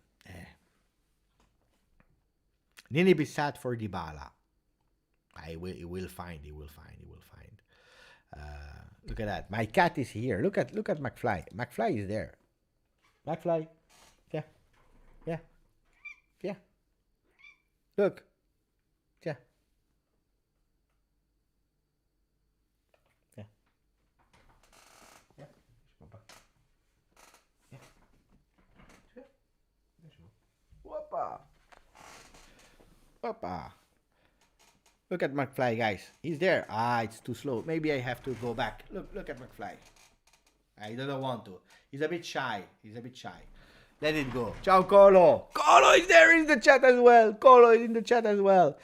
Nini be sad for Dybala. He will find. Look at that. My cat is here. Look at McFly. McFly is there. McFly. Yeah. Look. Yeah. Whoppa. Look at McFly, guys. He's there. It's too slow. Maybe I have to go back. Look at McFly. I don't want to. He's a bit shy. Let it go. Ciao, Colo. Colo is there in the chat as well.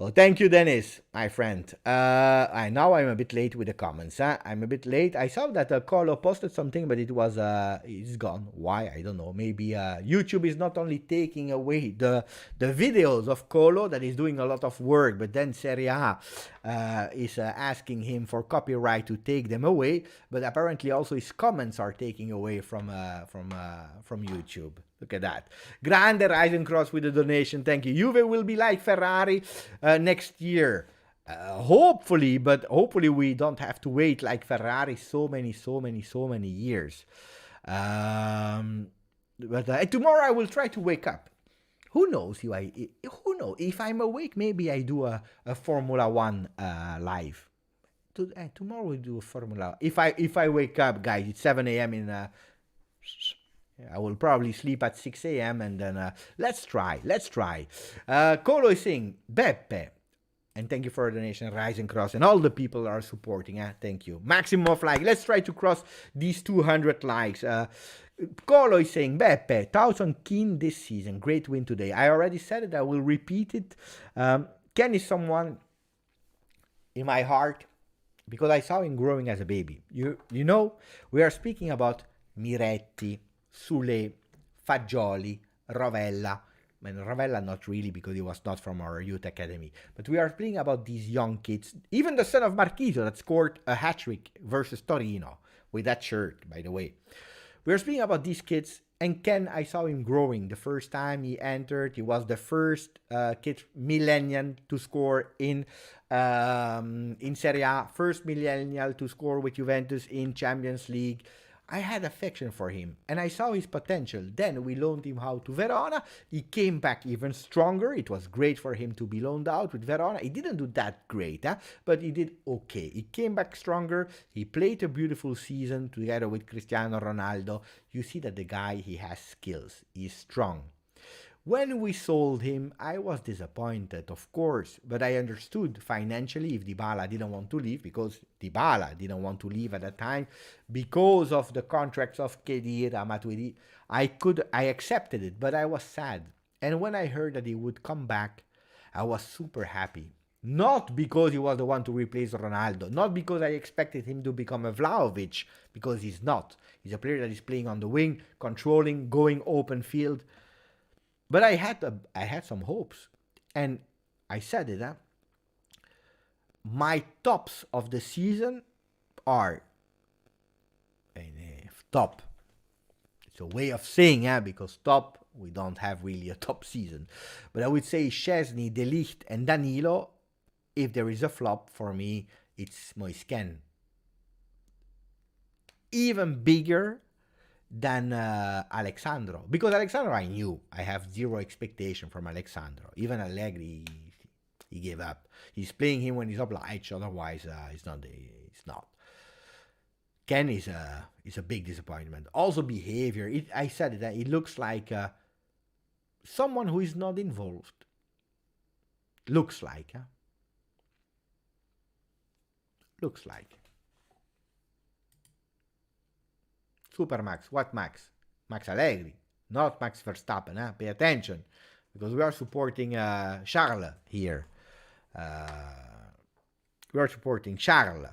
Oh, thank you, Dennis, my friend. Now I'm a bit late with the comments. I'm a bit late. I saw that Colo posted something, but it's gone. Why? I don't know. Maybe YouTube is not only taking away the videos of Colo, that is doing a lot of work, but then Serie A is asking him for copyright to take them away. But apparently also his comments are taking away from YouTube. Look at that. Grande Reisencross with the donation. Thank you. Juve will be like Ferrari next year. Hopefully, but hopefully we don't have to wait like Ferrari so many years. But tomorrow I will try to wake up. Who knows? Who knows? If I'm awake, maybe I do a Formula 1 live. Tomorrow we do a Formula. If I wake up, guys, it's 7 a.m. I will probably sleep at 6 a.m. and then let's try. Colo is saying, Beppe. And thank you for the donation, Rise and Cross, and all the people are supporting. Thank you. Maximum of like. Let's try to cross these 200 likes. Colo is saying, Beppe, 1,000 Keane this season. Great win today. I already said it. I will repeat it. Ken is someone in my heart because I saw him growing as a baby. You know, we are speaking about Miretti, Sule, Fagioli, Rovella. And Ravella not really because he was not from our youth academy. But we are speaking about these young kids. Even the son of Marchisio that scored a hat-trick versus Torino with that shirt, by the way. We are speaking about these kids. And Ken, I saw him growing. The first time he entered, he was the first kid millennial to score in Serie A. First millennial to score with Juventus in Champions League. I had affection for him and I saw his potential. Then we loaned him out to Verona. He came back even stronger. It was great for him to be loaned out with Verona. He didn't do that great, but he did okay. He came back stronger. He played a beautiful season together with Cristiano Ronaldo. You see that the guy, he has skills. He's strong. When we sold him, I was disappointed, of course, but I understood financially if Dybala didn't want to leave, because Dybala didn't want to leave at that time, because of the contracts of Khedira, Matuidi. I accepted it, but I was sad. And when I heard that he would come back, I was super happy. Not because he was the one to replace Ronaldo, not because I expected him to become a Vlahovic, because he's not. He's a player that is playing on the wing, controlling, going open field. But I had some hopes, and I said it. My tops of the season are top. It's a way of saying, because top, we don't have really a top season. But I would say Szczesny, De Ligt, and Danilo. If there is a flop for me, it's Moisken. Even bigger than Alexandro, because Alexandro I knew. I have zero expectation from Alexandro. Even Allegri, he gave up. He's playing him when he's obliged, otherwise it's not. Ken is a big disappointment. Also behavior, I said it, it looks like someone who is not involved. Looks like. Looks like. Super Max. What Max? Max Allegri, not Max Verstappen. Pay attention, because we are supporting Charles here. We are supporting Charles.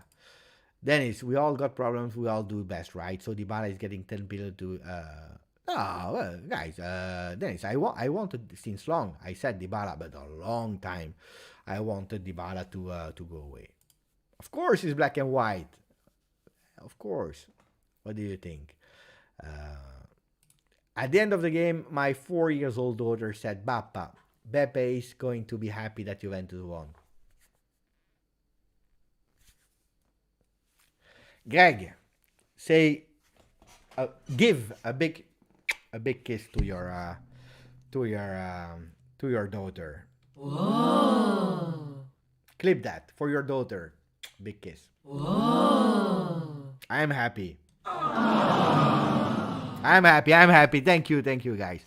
Dennis, we all got problems. We all do best, right? So Dybala is getting 10 billion to... guys, Dennis, I wanted since long. I said Dybala, but a long time. I wanted Dybala to go away. Of course, it's black and white. Of course. What do you think? At the end of the game, my 4-year-old daughter said, Bappa, Beppe is going to be happy that Juventus won. Greg, say, give a big kiss to your daughter. Whoa. Clip that for your daughter. Big kiss. Whoa. I'm happy. I'm happy. Thank you, guys.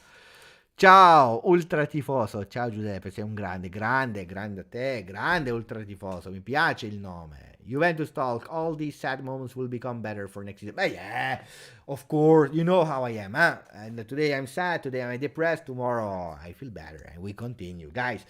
Ciao, ultra tifoso. Ciao Giuseppe, sei un grande a te, grande ultra tifoso. Mi piace il nome. Juventus talk. All these sad moments will become better for next season. But yeah, of course, you know how I am, And today I'm sad, today I'm depressed, tomorrow I feel better, and we continue, guys.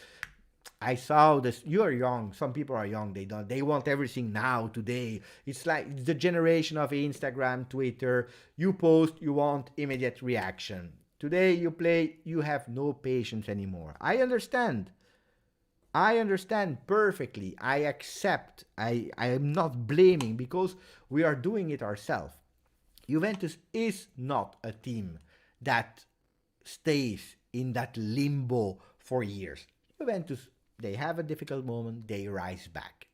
I saw this. You are young. Some people are young. They want everything now, today. It's like the generation of Instagram, Twitter. You post, you want immediate reaction. Today you play, you have no patience anymore. I understand perfectly. I accept. I am not blaming, because we are doing it ourselves. Juventus is not a team that stays in that limbo for years. Juventus, they have a difficult moment, they rise back.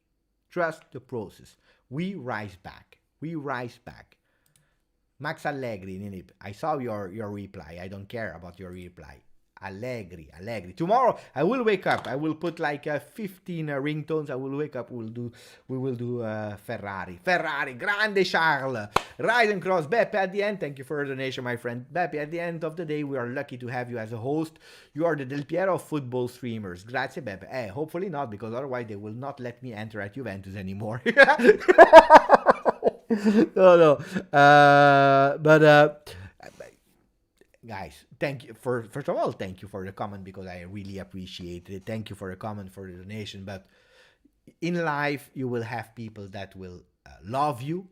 Trust the process. We rise back. Max Allegri, I saw your reply. I don't care about your reply. Allegri. Tomorrow I will wake up. I will put like 15 ringtones. I will wake up. We will do Ferrari. Grande Charles. Ride and Cross, Beppe, at the end, thank you for your donation, my friend. Beppe, at the end of the day, we are lucky to have you as a host. You are the Del Piero of football streamers. Grazie, Beppe. Hopefully not, because otherwise they will not let me enter at Juventus anymore. No. Guys, thank you for, first of all, thank you for the comment, because I really appreciate it. Thank you for the comment, for the donation. But in life, you will have people that will love you.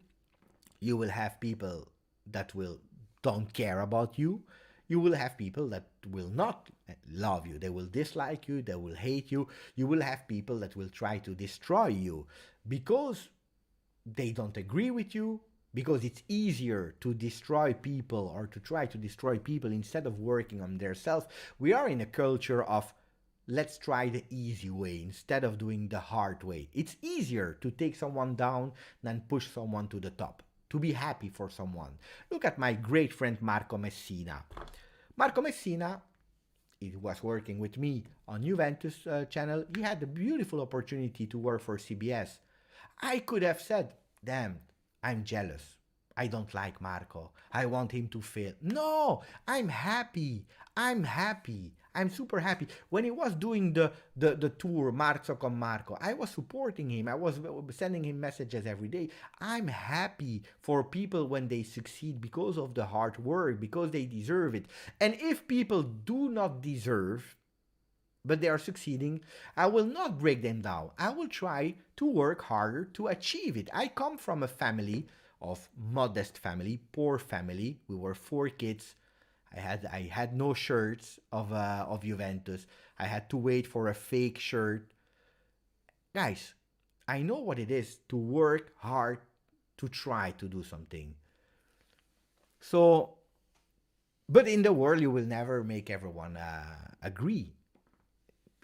You will have people that will don't care about you. You will have people that will not love you. They will dislike you. They will hate you. You will have people that will try to destroy you because they don't agree with you, because it's easier to destroy people or to try to destroy people instead of working on themselves. We are in a culture of let's try the easy way instead of doing the hard way. It's easier to take someone down than push someone to the top, to be happy for someone. Look at my great friend Marco Messina. Marco Messina, he was working with me on Juventus channel. He had the beautiful opportunity to work for CBS. I could have said, damn, I'm jealous. I don't like Marco. I want him to fail. No, I'm happy. I'm super happy. When he was doing the tour, Marzo con Marco, I was supporting him. I was sending him messages every day. I'm happy for people when they succeed because of the hard work, because they deserve it. And if people do not deserve, but they are succeeding, I will not break them down. I will try to work harder to achieve it. I come from a family of modest family, poor family. We were 4 kids. I had no shirts of Juventus. I had to wait for a fake shirt. Guys, I know what it is to work hard to try to do something. So, but in the world, you will never make everyone agree.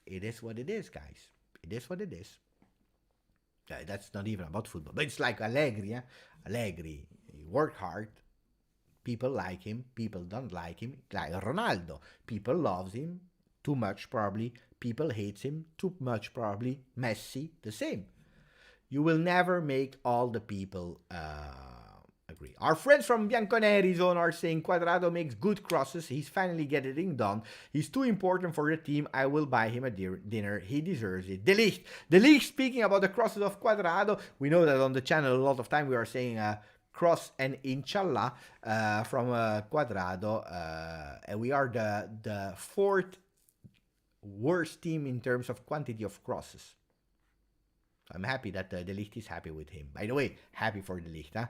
It is what it is, guys. It is what it is. That's not even about football. But it's like Allegri. Allegri, he worked hard. People like him. People don't like him. Like Ronaldo. People loves him too much, probably. People hates him too much, probably. Messi, the same. You will never make all the people agree. Our friends from Bianconeri zone are saying Quadrado makes good crosses. He's finally getting done. He's too important for the team. I will buy him a dinner. He deserves it. De Ligt, speaking about the crosses of Quadrado, we know that on the channel a lot of time we are saying cross and inshallah from Quadrado. And we are the 4th worst team in terms of quantity of crosses. I'm happy that De Ligt is happy with him. By the way, happy for De Ligt.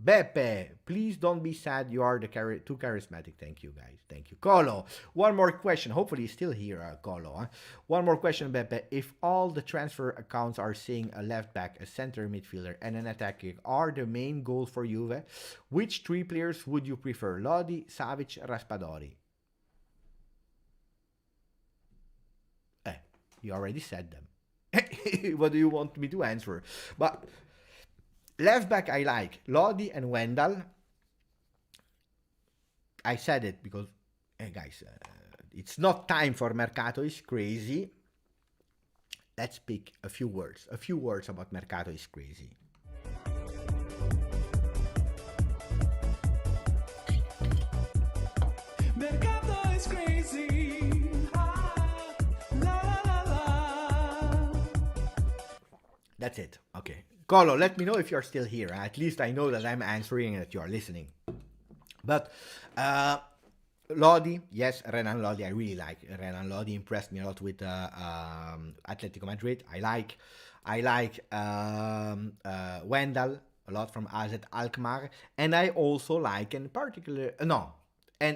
Beppe, please don't be sad. You are too charismatic. Thank you, guys. Thank you. Colo, one more question. Hopefully he's still here, Colo. One more question, Beppe. If all the transfer accounts are saying a left back, a center midfielder, and an attacker are the main goals for Juve, which 3 players would you prefer? Lodi, Savic, Raspadori? You already said them. What do you want me to answer? But left back I like Lodi and Wendell. I said it because, guys, it's not time for Mercato is crazy. Let's pick a few words. A few words about Mercato is crazy. Mercato is crazy. That's it. Okay. Colo, let me know if you're still here. At least I know that I'm answering and that you're listening. But Lodi, yes, Renan Lodi, I really like. Renan Lodi impressed me a lot with Atletico Madrid. I like Wendell a lot from AZ Alkmaar. And I also like, in particular,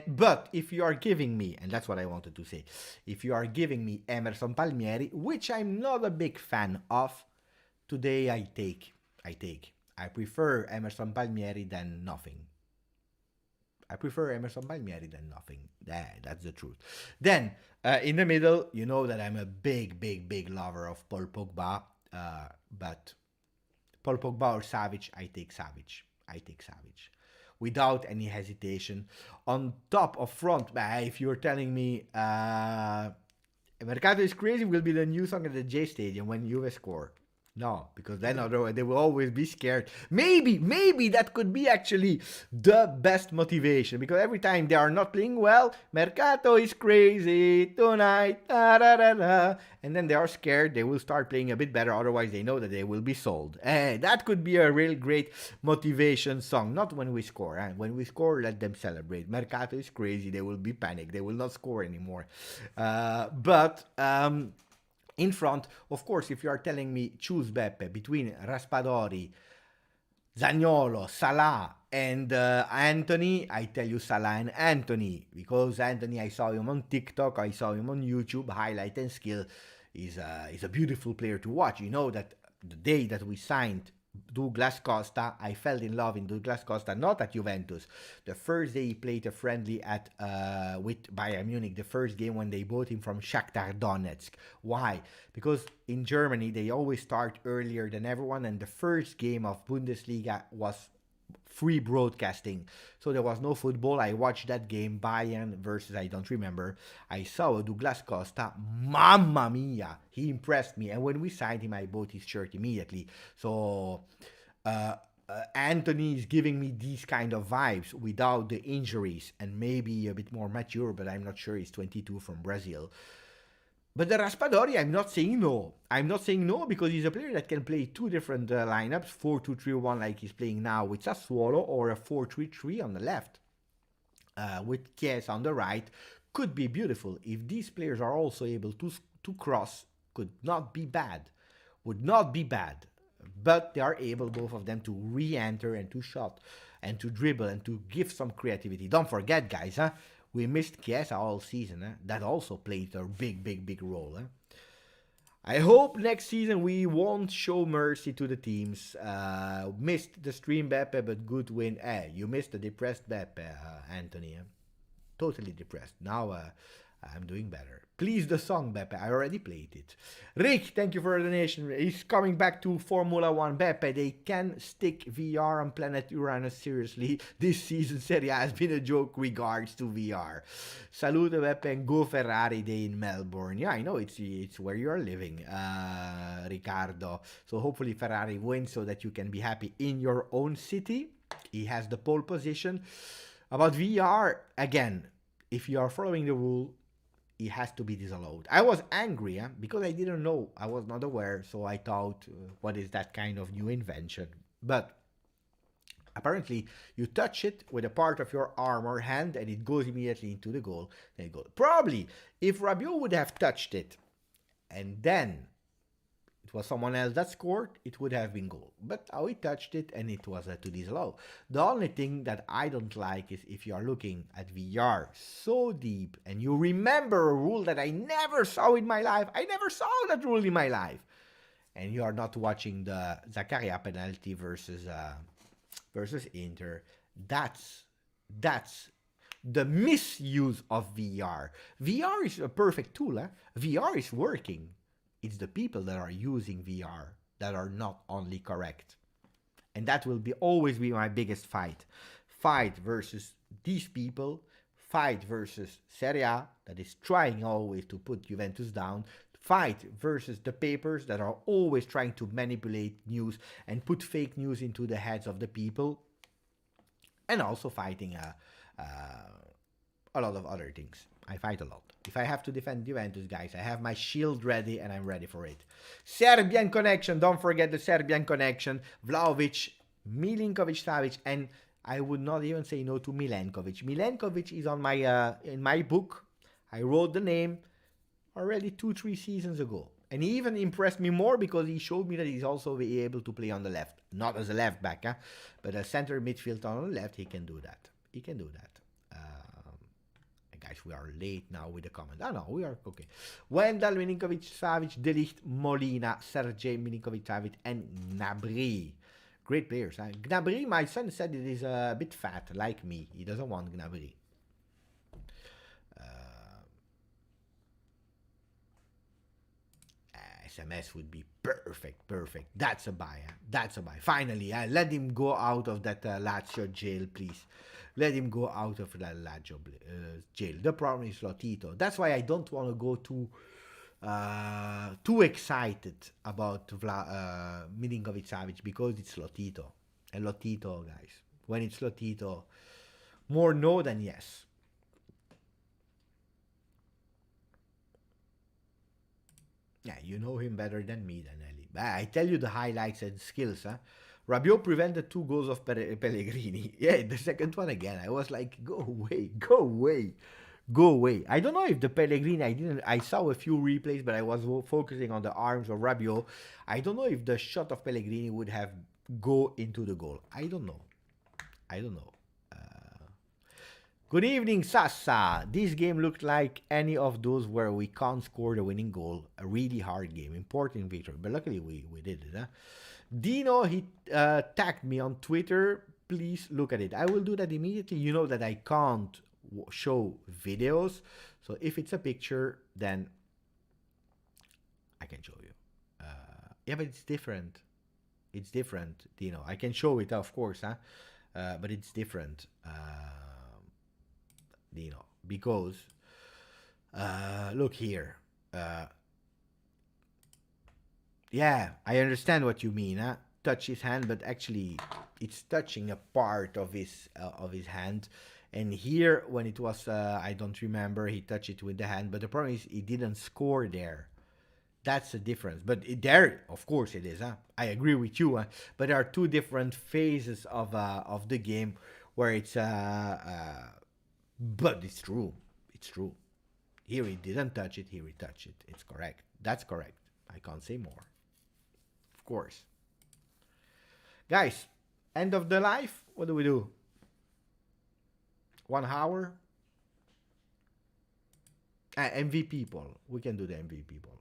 but if you are giving me, and that's what I wanted to say, if you are giving me Emerson Palmieri, which I'm not a big fan of, today I take. I prefer Emerson Palmieri than nothing. That's the truth. Then, in the middle, you know that I'm a big lover of Paul Pogba. But Paul Pogba or Savic, I take Savic. Without any hesitation. On top of front, if you're telling me Mercato is crazy will be the new song at the J Stadium when Juve score. No, because then otherwise they will always be scared. Maybe that could be actually the best motivation because every time they are not playing well, Mercato is crazy tonight, da, da, da, da. And then they are scared. They will start playing a bit better. Otherwise, they know that they will be sold. That could be a real great motivation song. Not when we score. When we score, let them celebrate. Mercato is crazy. They will be panicked. They will not score anymore. But. In front, of course, if you are telling me choose Beppe between Raspadori, Zaniolo, Salah, and Anthony, I tell you Salah and Anthony because Anthony, I saw him on TikTok, I saw him on YouTube, highlight and skill. He's a beautiful player to watch. You know that the day that we signed Douglas Costa, I fell in love in Douglas Costa, not at Juventus. The first day he played a friendly at with Bayern Munich, the first game when they bought him from Shakhtar Donetsk. Why? Because in Germany they always start earlier than everyone, and the first game of Bundesliga was free broadcasting. So there was no football. I watched that game, Bayern versus, I don't remember. I saw Douglas Costa. Mamma mia! He impressed me. And when we signed him, I bought his shirt immediately. So Anthony is giving me these kind of vibes without the injuries and maybe a bit more mature, but I'm not sure. He's 22 from Brazil. But the Raspadori, I'm not saying no. I'm not saying no because he's a player that can play two different lineups, 4-2-3-1 like he's playing now with Sassuolo, or a 4-3-3 on the left with Chiesa on the right. Could be beautiful. If these players are also able to cross, could not be bad. Would not be bad. But they are able, both of them, to re-enter and to shot and to dribble and to give some creativity. Don't forget, guys, we missed Chiesa all season. That also played a big role. I hope next season we won't show mercy to the teams. Missed the stream, Beppe, but good win. You missed the depressed Beppe, Anthony. Totally depressed. Now I'm doing better. Please the song, Beppe. I already played it. Rick, thank you for the donation. He's coming back to Formula 1. Beppe, they can stick VR on planet Uranus seriously. This season Serie has been a joke regards to VR. Salute, Beppe, and go Ferrari Day in Melbourne. Yeah, I know it's where you are living, Riccardo. So hopefully Ferrari wins so that you can be happy in your own city. He has the pole position. About VR, again, if you are following the rule, it has to be disallowed. I was angry because I didn't know. I was not aware, so I thought, what is that kind of new invention? But apparently, you touch it with a part of your arm or hand, and it goes immediately into the goal. Then it goes. Probably, if Rabiot would have touched it, and then it was someone else that scored, it would have been goal. But how he touched it, and it was to disallow. The only thing that I don't like is if you are looking at VR so deep, and you remember a rule that I never saw in my life. I never saw that rule in my life. And you are not watching the Zakaria penalty versus Inter. That's the misuse of VR. VR is a perfect tool. VR is working. It's the people that are using VR that are not only correct. And that will always be my biggest fight. Fight versus these people. Fight versus Serie A that is trying always to put Juventus down. Fight versus the papers that are always trying to manipulate news and put fake news into the heads of the people. And also fighting a lot of other things. I fight a lot. If I have to defend Juventus, guys, I have my shield ready and I'm ready for it. Serbian connection. Don't forget the Serbian connection. Vlahovic, Milinkovic-Savic, and I would not even say no to Milenkovic. Milenkovic is on my in my book. I wrote the name already 2-3 seasons ago. And he even impressed me more because he showed me that he's also able to play on the left. Not as a left back, but a center midfield on the left, he can do that. He can do that. Guys, we are late now with the comment. No, we are okay. Wendell, Milinkovic-Savic, De Ligt, Molina, Sergej Milinkovic-Savic, and Gnabry. Great players. Gnabry, my son said it is a bit fat, like me. He doesn't want Gnabry. SMS would be perfect. That's a buy. Finally, let him go out of that Lazio jail, please. Let him go out of that Lazio jail. The problem is Lotito. That's why I don't want to go to too excited about Milinkovic-Savic because it's Lotito. And Lotito, guys, when it's Lotito, more no than yes. Yeah, you know him better than me, Danelli. But I tell you the highlights and skills, huh? Rabiot prevented 2 goals of Pellegrini. Yeah, the second one again. I was like, go away, go away, go away. I don't know if the Pellegrini, I saw a few replays, but I was focusing on the arms of Rabiot. I don't know if the shot of Pellegrini would have go into the goal. I don't know. I don't know. Good evening, Sassa. This game looked like any of those where we can't score the winning goal. A really hard game. Important victory. But luckily we did it. Huh? Dino, he tagged me on Twitter. Please look at it. I will do that immediately. You know that I can't show videos. So if it's a picture, then I can show you. Yeah, but it's different. It's different, Dino. I can show it, of course. Huh? But it's different. Dino, because look here. Yeah, I understand what you mean. Huh? Touch his hand, but actually, it's touching a part of his hand. And here, when it was, I don't remember, he touched it with the hand. But the problem is, he didn't score there. That's the difference. But there, of course, it is. Huh? I agree with you. Huh? But there are two different phases of the game where it's. But it's true. It's true. Here he didn't touch it. Here he touched it. It's correct. That's correct. I can't say more. Of course. Guys, end of the life. What do we do? 1 hour? MVP poll. We can do the MVP poll.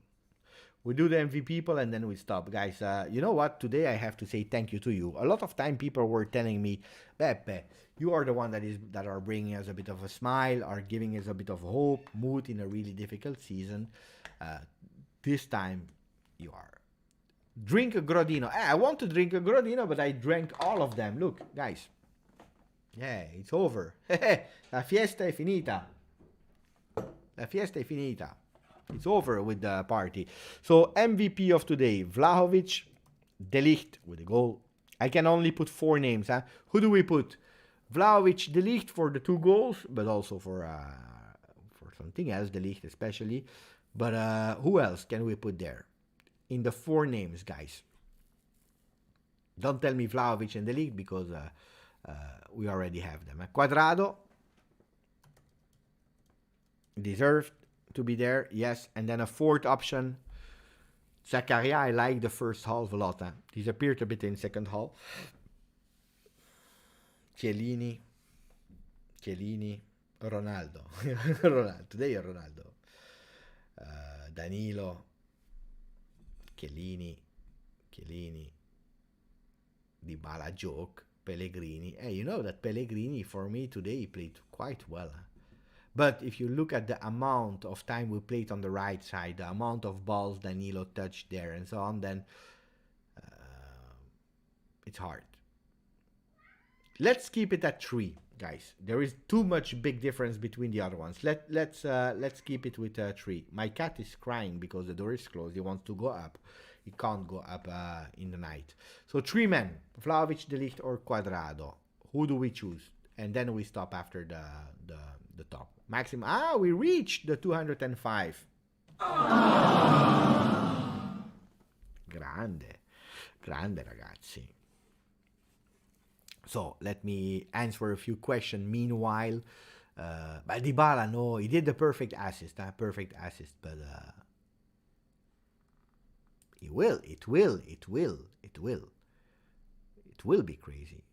We do the MVP poll and then we stop. Guys, you know what? Today I have to say thank you to you. A lot of time people were telling me, Beppe, you are the one that are bringing us a bit of a smile, are giving us a bit of hope, mood in a really difficult season. This time you are. Drink a Grodino. I want to drink a Grodino, but I drank all of them. Look, guys. Yeah, it's over. La fiesta è finita. La fiesta è finita. It's over with the party. So MVP of today, Vlahovic, De Ligt with a goal. I can only put 4 names. Huh? Who do we put? Vlahovic, De Ligt for the 2 goals, but also for something else, De Ligt especially. But who else can we put there? In the 4 names, guys. Don't tell me Vlahovic and De Ligt because we already have them. Quadrado, deserved to be there, yes. And then a 4th option, Zakaria. I like the first half a lot. Huh? Disappeared a bit in second half. Chiellini, Ronaldo. Ronaldo. Today Ronaldo. Danilo, Chiellini, Dybala joke, Pellegrini. Hey, you know that Pellegrini for me today played quite well. Huh? But if you look at the amount of time we played on the right side, the amount of balls Danilo touched there and so on, then it's hard. Let's keep it at 3, guys. There is too much big difference between the other ones. Let's keep it with 3. My cat is crying because the door is closed. He wants to go up. He can't go up in the night. So 3 men, Vlahovic, De Ligt, or Quadrado. Who do we choose? And then we stop after the top. Maximum. We reached the 205. Grande ragazzi. So let me answer a few questions. Meanwhile, but Dybala, no, he did the perfect assist, but it will be crazy.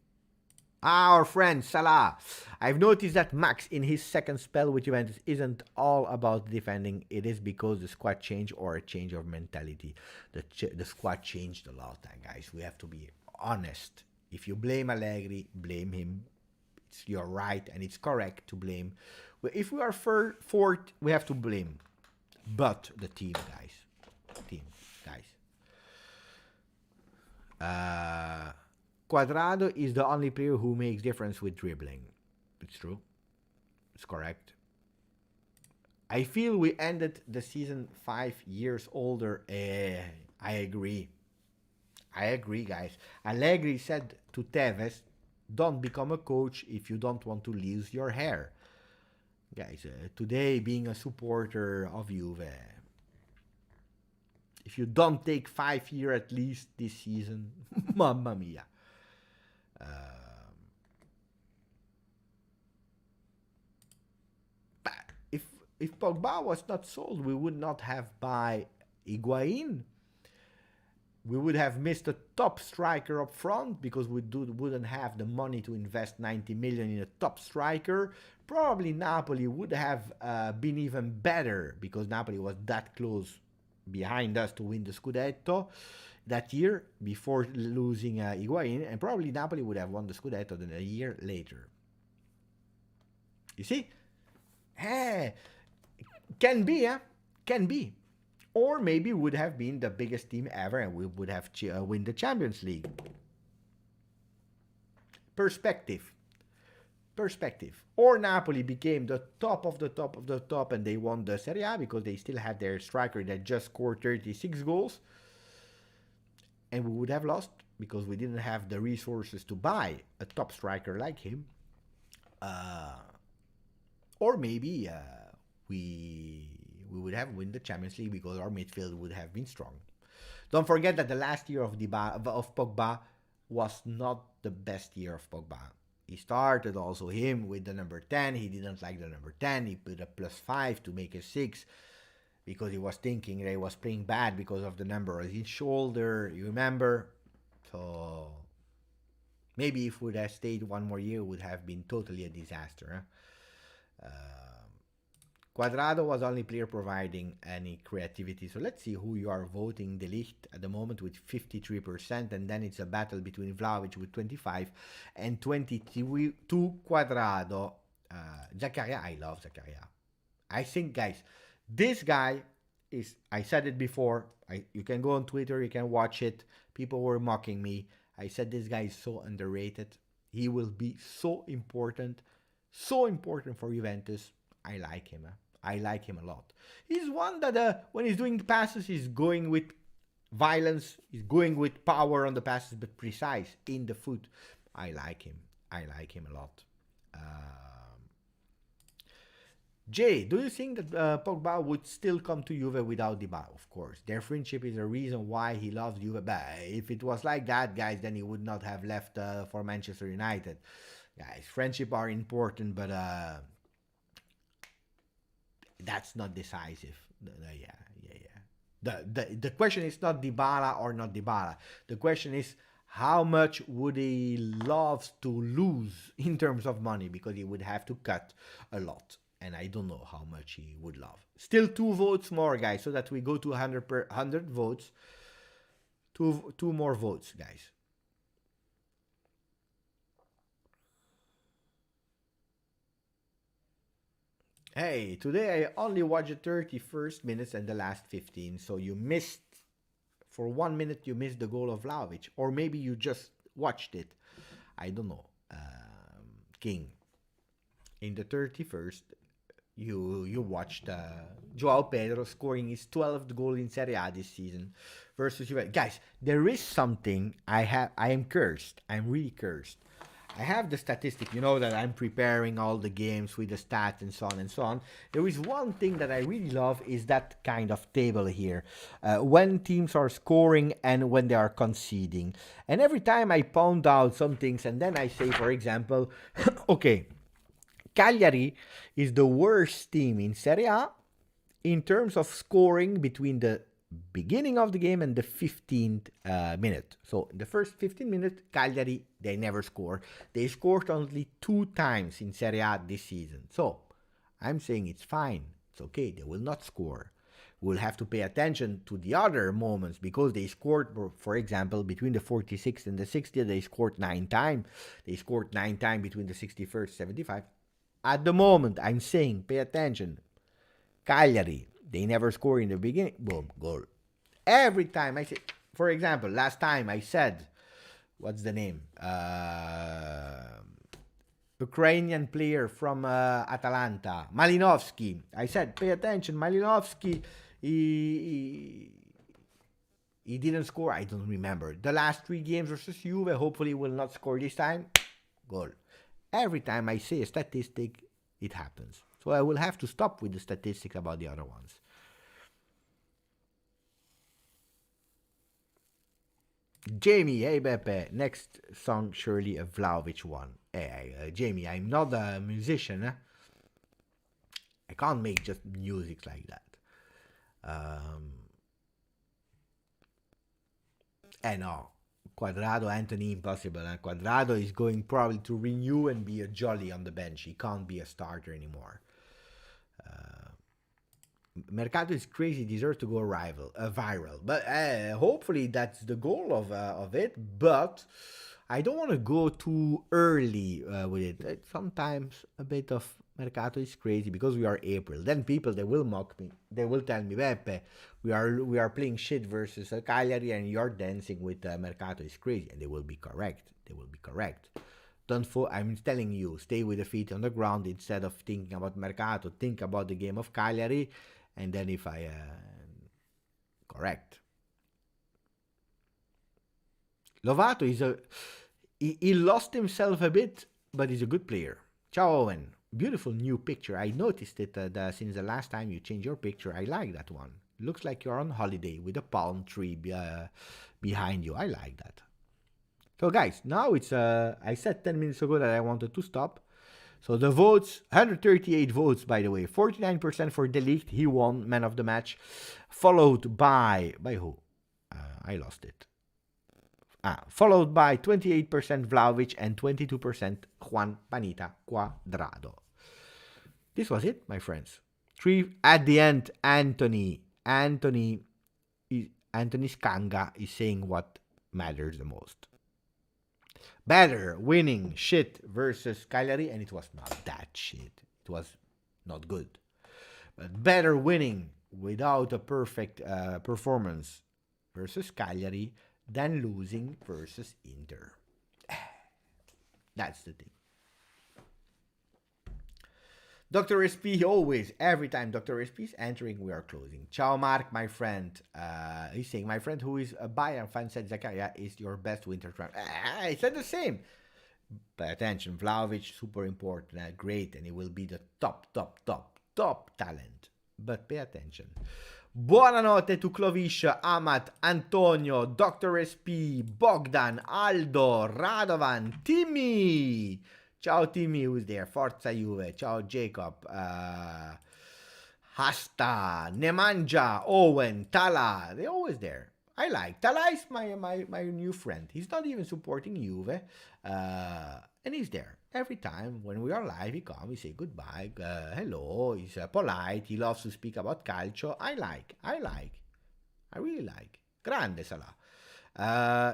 Our friend Salah. I've noticed that Max in his second spell with Juventus isn't all about defending. It is because the squad changed or a change of mentality. The squad changed a lot, guys. We have to be honest. If you blame Allegri, blame him. You're right and it's correct to blame. If we are fourth, we have to blame. But the team, guys. Quadrado is the only player who makes difference with dribbling. It's true. It's correct. I feel we ended the season 5 years older. I agree. I agree, guys. Allegri said to Tevez, don't become a coach if you don't want to lose your hair. Guys, today being a supporter of Juve, if you don't take 5 years at least this season, mamma mia. But if Pogba was not sold, we would not have buy Higuain. We would have missed a top striker up front because wouldn't have the money to invest 90 million in a top striker. Probably Napoli would have been even better because Napoli was that close behind us to win the Scudetto that year before losing Higuain, and probably Napoli would have won the Scudetto then a year later. You see? Hey, can be, huh? Can be. Or maybe would have been the biggest team ever and we would have win the Champions League. Perspective. Or Napoli became the top of the top of the top and they won the Serie A because they still had their striker that just scored 36 goals. And we would have lost because we didn't have the resources to buy a top striker like him. Or maybe we would have won the Champions League because our midfield would have been strong. Don't forget that the last year of Pogba was not the best year of Pogba. He started also him with the number 10. He didn't like the number 10. He put a +5 to make a 6 because he was thinking that he was playing bad because of the number on his shoulder. You remember? So maybe if we would have stayed one more year, it would have been totally a disaster. Huh? Quadrado was only player providing any creativity. So let's see who you are voting. De Ligt at the moment with 53%, and then it's a battle between Vlahovic with 25 and 22 Quadrado. Zakaria, I love Zakaria. I think, guys, this guy is, I said it before, you can go on Twitter, you can watch it. People were mocking me. I said this guy is so underrated. He will be so important for Juventus. I like him. I like him a lot. He's one that when he's doing passes, he's going with violence. He's going with power on the passes, but precise in the foot. I like him. I like him a lot. Jay, do you think that Pogba would still come to Juve without Dybala? Of course. Their friendship is a reason why he loves Juve. But if it was like that, guys, then he would not have left for Manchester United. Guys, friendship are important, but that's not decisive. The question is not Dybala or not Dybala. The question is how much would he love to lose in terms of money, because he would have to cut a lot. And I don't know how much he would love. Still 2 votes more, guys, so that we go to 100 votes. Two more votes, guys. Hey, today I only watched the 31st minutes and the last 15. So you missed, for 1 minute, you missed the goal of Vlahovic. Or maybe you just watched it. I don't know. King. In the 31st, you watched Joao Pedro scoring his 12th goal in Serie A this season versus Juve. Guys, there is something I am cursed. I'm really cursed. I have the statistic. You know that I'm preparing all the games with the stats and so on and so on. There is one thing that I really love is that kind of table here. When teams are scoring and when they are conceding. And every time I pound out some things and then I say, for example, okay, Cagliari is the worst team in Serie A in terms of scoring between the beginning of the game and the 15th minute. So in the first 15 minutes, Cagliari, they never score. They scored only 2 times in Serie A this season. So I'm saying it's fine. It's okay. They will not score. We'll have to pay attention to the other moments because they scored, for example, between the 46th and the 60th, they scored 9 times. They scored 9 times between the 61st, 75. At the moment, I'm saying, pay attention. Cagliari, they never score in the beginning. Boom, goal. Every time I say, for example, last time I said, what's the name? Ukrainian player from Atalanta, Malinovsky. I said, pay attention, Malinovsky. He didn't score. I don't remember the last 3 games versus Juve. Hopefully, he will not score this time. Goal. Every time I say a statistic, it happens. So I will have to stop with the statistic about the other ones. Jamie, hey Beppe, next song surely a Vlahovic one. Hey, Jamie, I'm not a musician. I can't make just music like that. No, Quadrado, Anthony, impossible. Quadrado is going probably to renew and be a jolly on the bench. He can't be a starter anymore. Mercato is crazy, deserves to go viral. But hopefully that's the goal of it. But I don't want to go too early with it. Sometimes a bit of Mercato is crazy because we are April. Then people, they will mock me. They will tell me, Beppe, we are playing shit versus Cagliari and you're dancing with Mercato is crazy. And they will be correct. They will be correct. I'm telling you, stay with the feet on the ground instead of thinking about Mercato. Think about the game of Cagliari. And then if I correct. Lovato is he lost himself a bit, but he's a good player. Ciao Owen, beautiful new picture. I noticed it since the last time you changed your picture. I like that one. Looks like you're on holiday with a palm tree behind you. I like that. So guys, now it's I said 10 minutes ago that I wanted to stop. So the votes, 138 votes, by the way, 49% for De Ligt. He won man of the match, followed by who? I lost it. Followed by 28% Vlahovic and 22% Juan Panita Quadrado. This was it, my friends. 3 at the end. Anthony Scanga is saying what matters the most. Better winning shit versus Cagliari, and it was not that shit. It was not good. But better winning without a perfect performance versus Cagliari than losing versus Inter. That's the thing. Dr. SP always, every time Dr. SP is entering, we are closing. Ciao Mark, my friend. He's saying, my friend who is a Bayern fan said Zakaria is your best winter transfer. I said the same. Pay attention, Vlahovic, super important, great, and he will be the top talent. But pay attention. Buonanotte to Clovis, Amat, Antonio, Dr. SP, Bogdan, Aldo, Radovan, Timmy. Ciao Timmy, who's there? Forza Juve. Ciao Jacob. Hasta, Nemanja, Owen, Tala. They're always there. I like. Tala is my new friend. He's not even supporting Juve. And he's there. Every time when we are live, he comes, he say goodbye, hello, he's polite, he loves to speak about calcio. I really like. Grande Salah.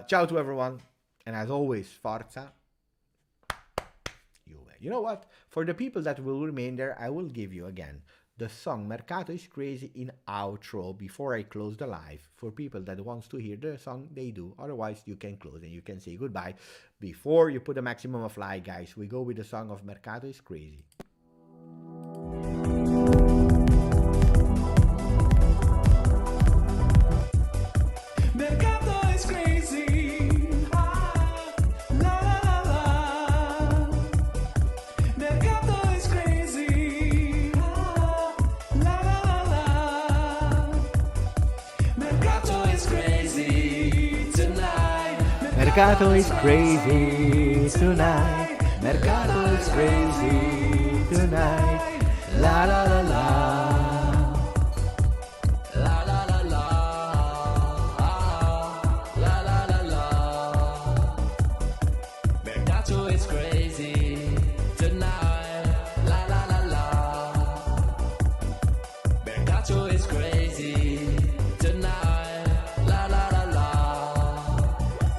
Ciao to everyone. And as always, Forza Juve. You know what? For the people that will remain there, I will give you again the song Mercato is Crazy in outro before I close the live. For people that wants to hear the song, they do. Otherwise, you can close and you can say goodbye before you put a maximum of like, guys. We go with the song of Mercato is Crazy. Mercato is crazy. La la la la. Mercato is crazy. La la la la. Mercato is crazy tonight. Mercato is crazy tonight. Mercato is crazy tonight. La la la la.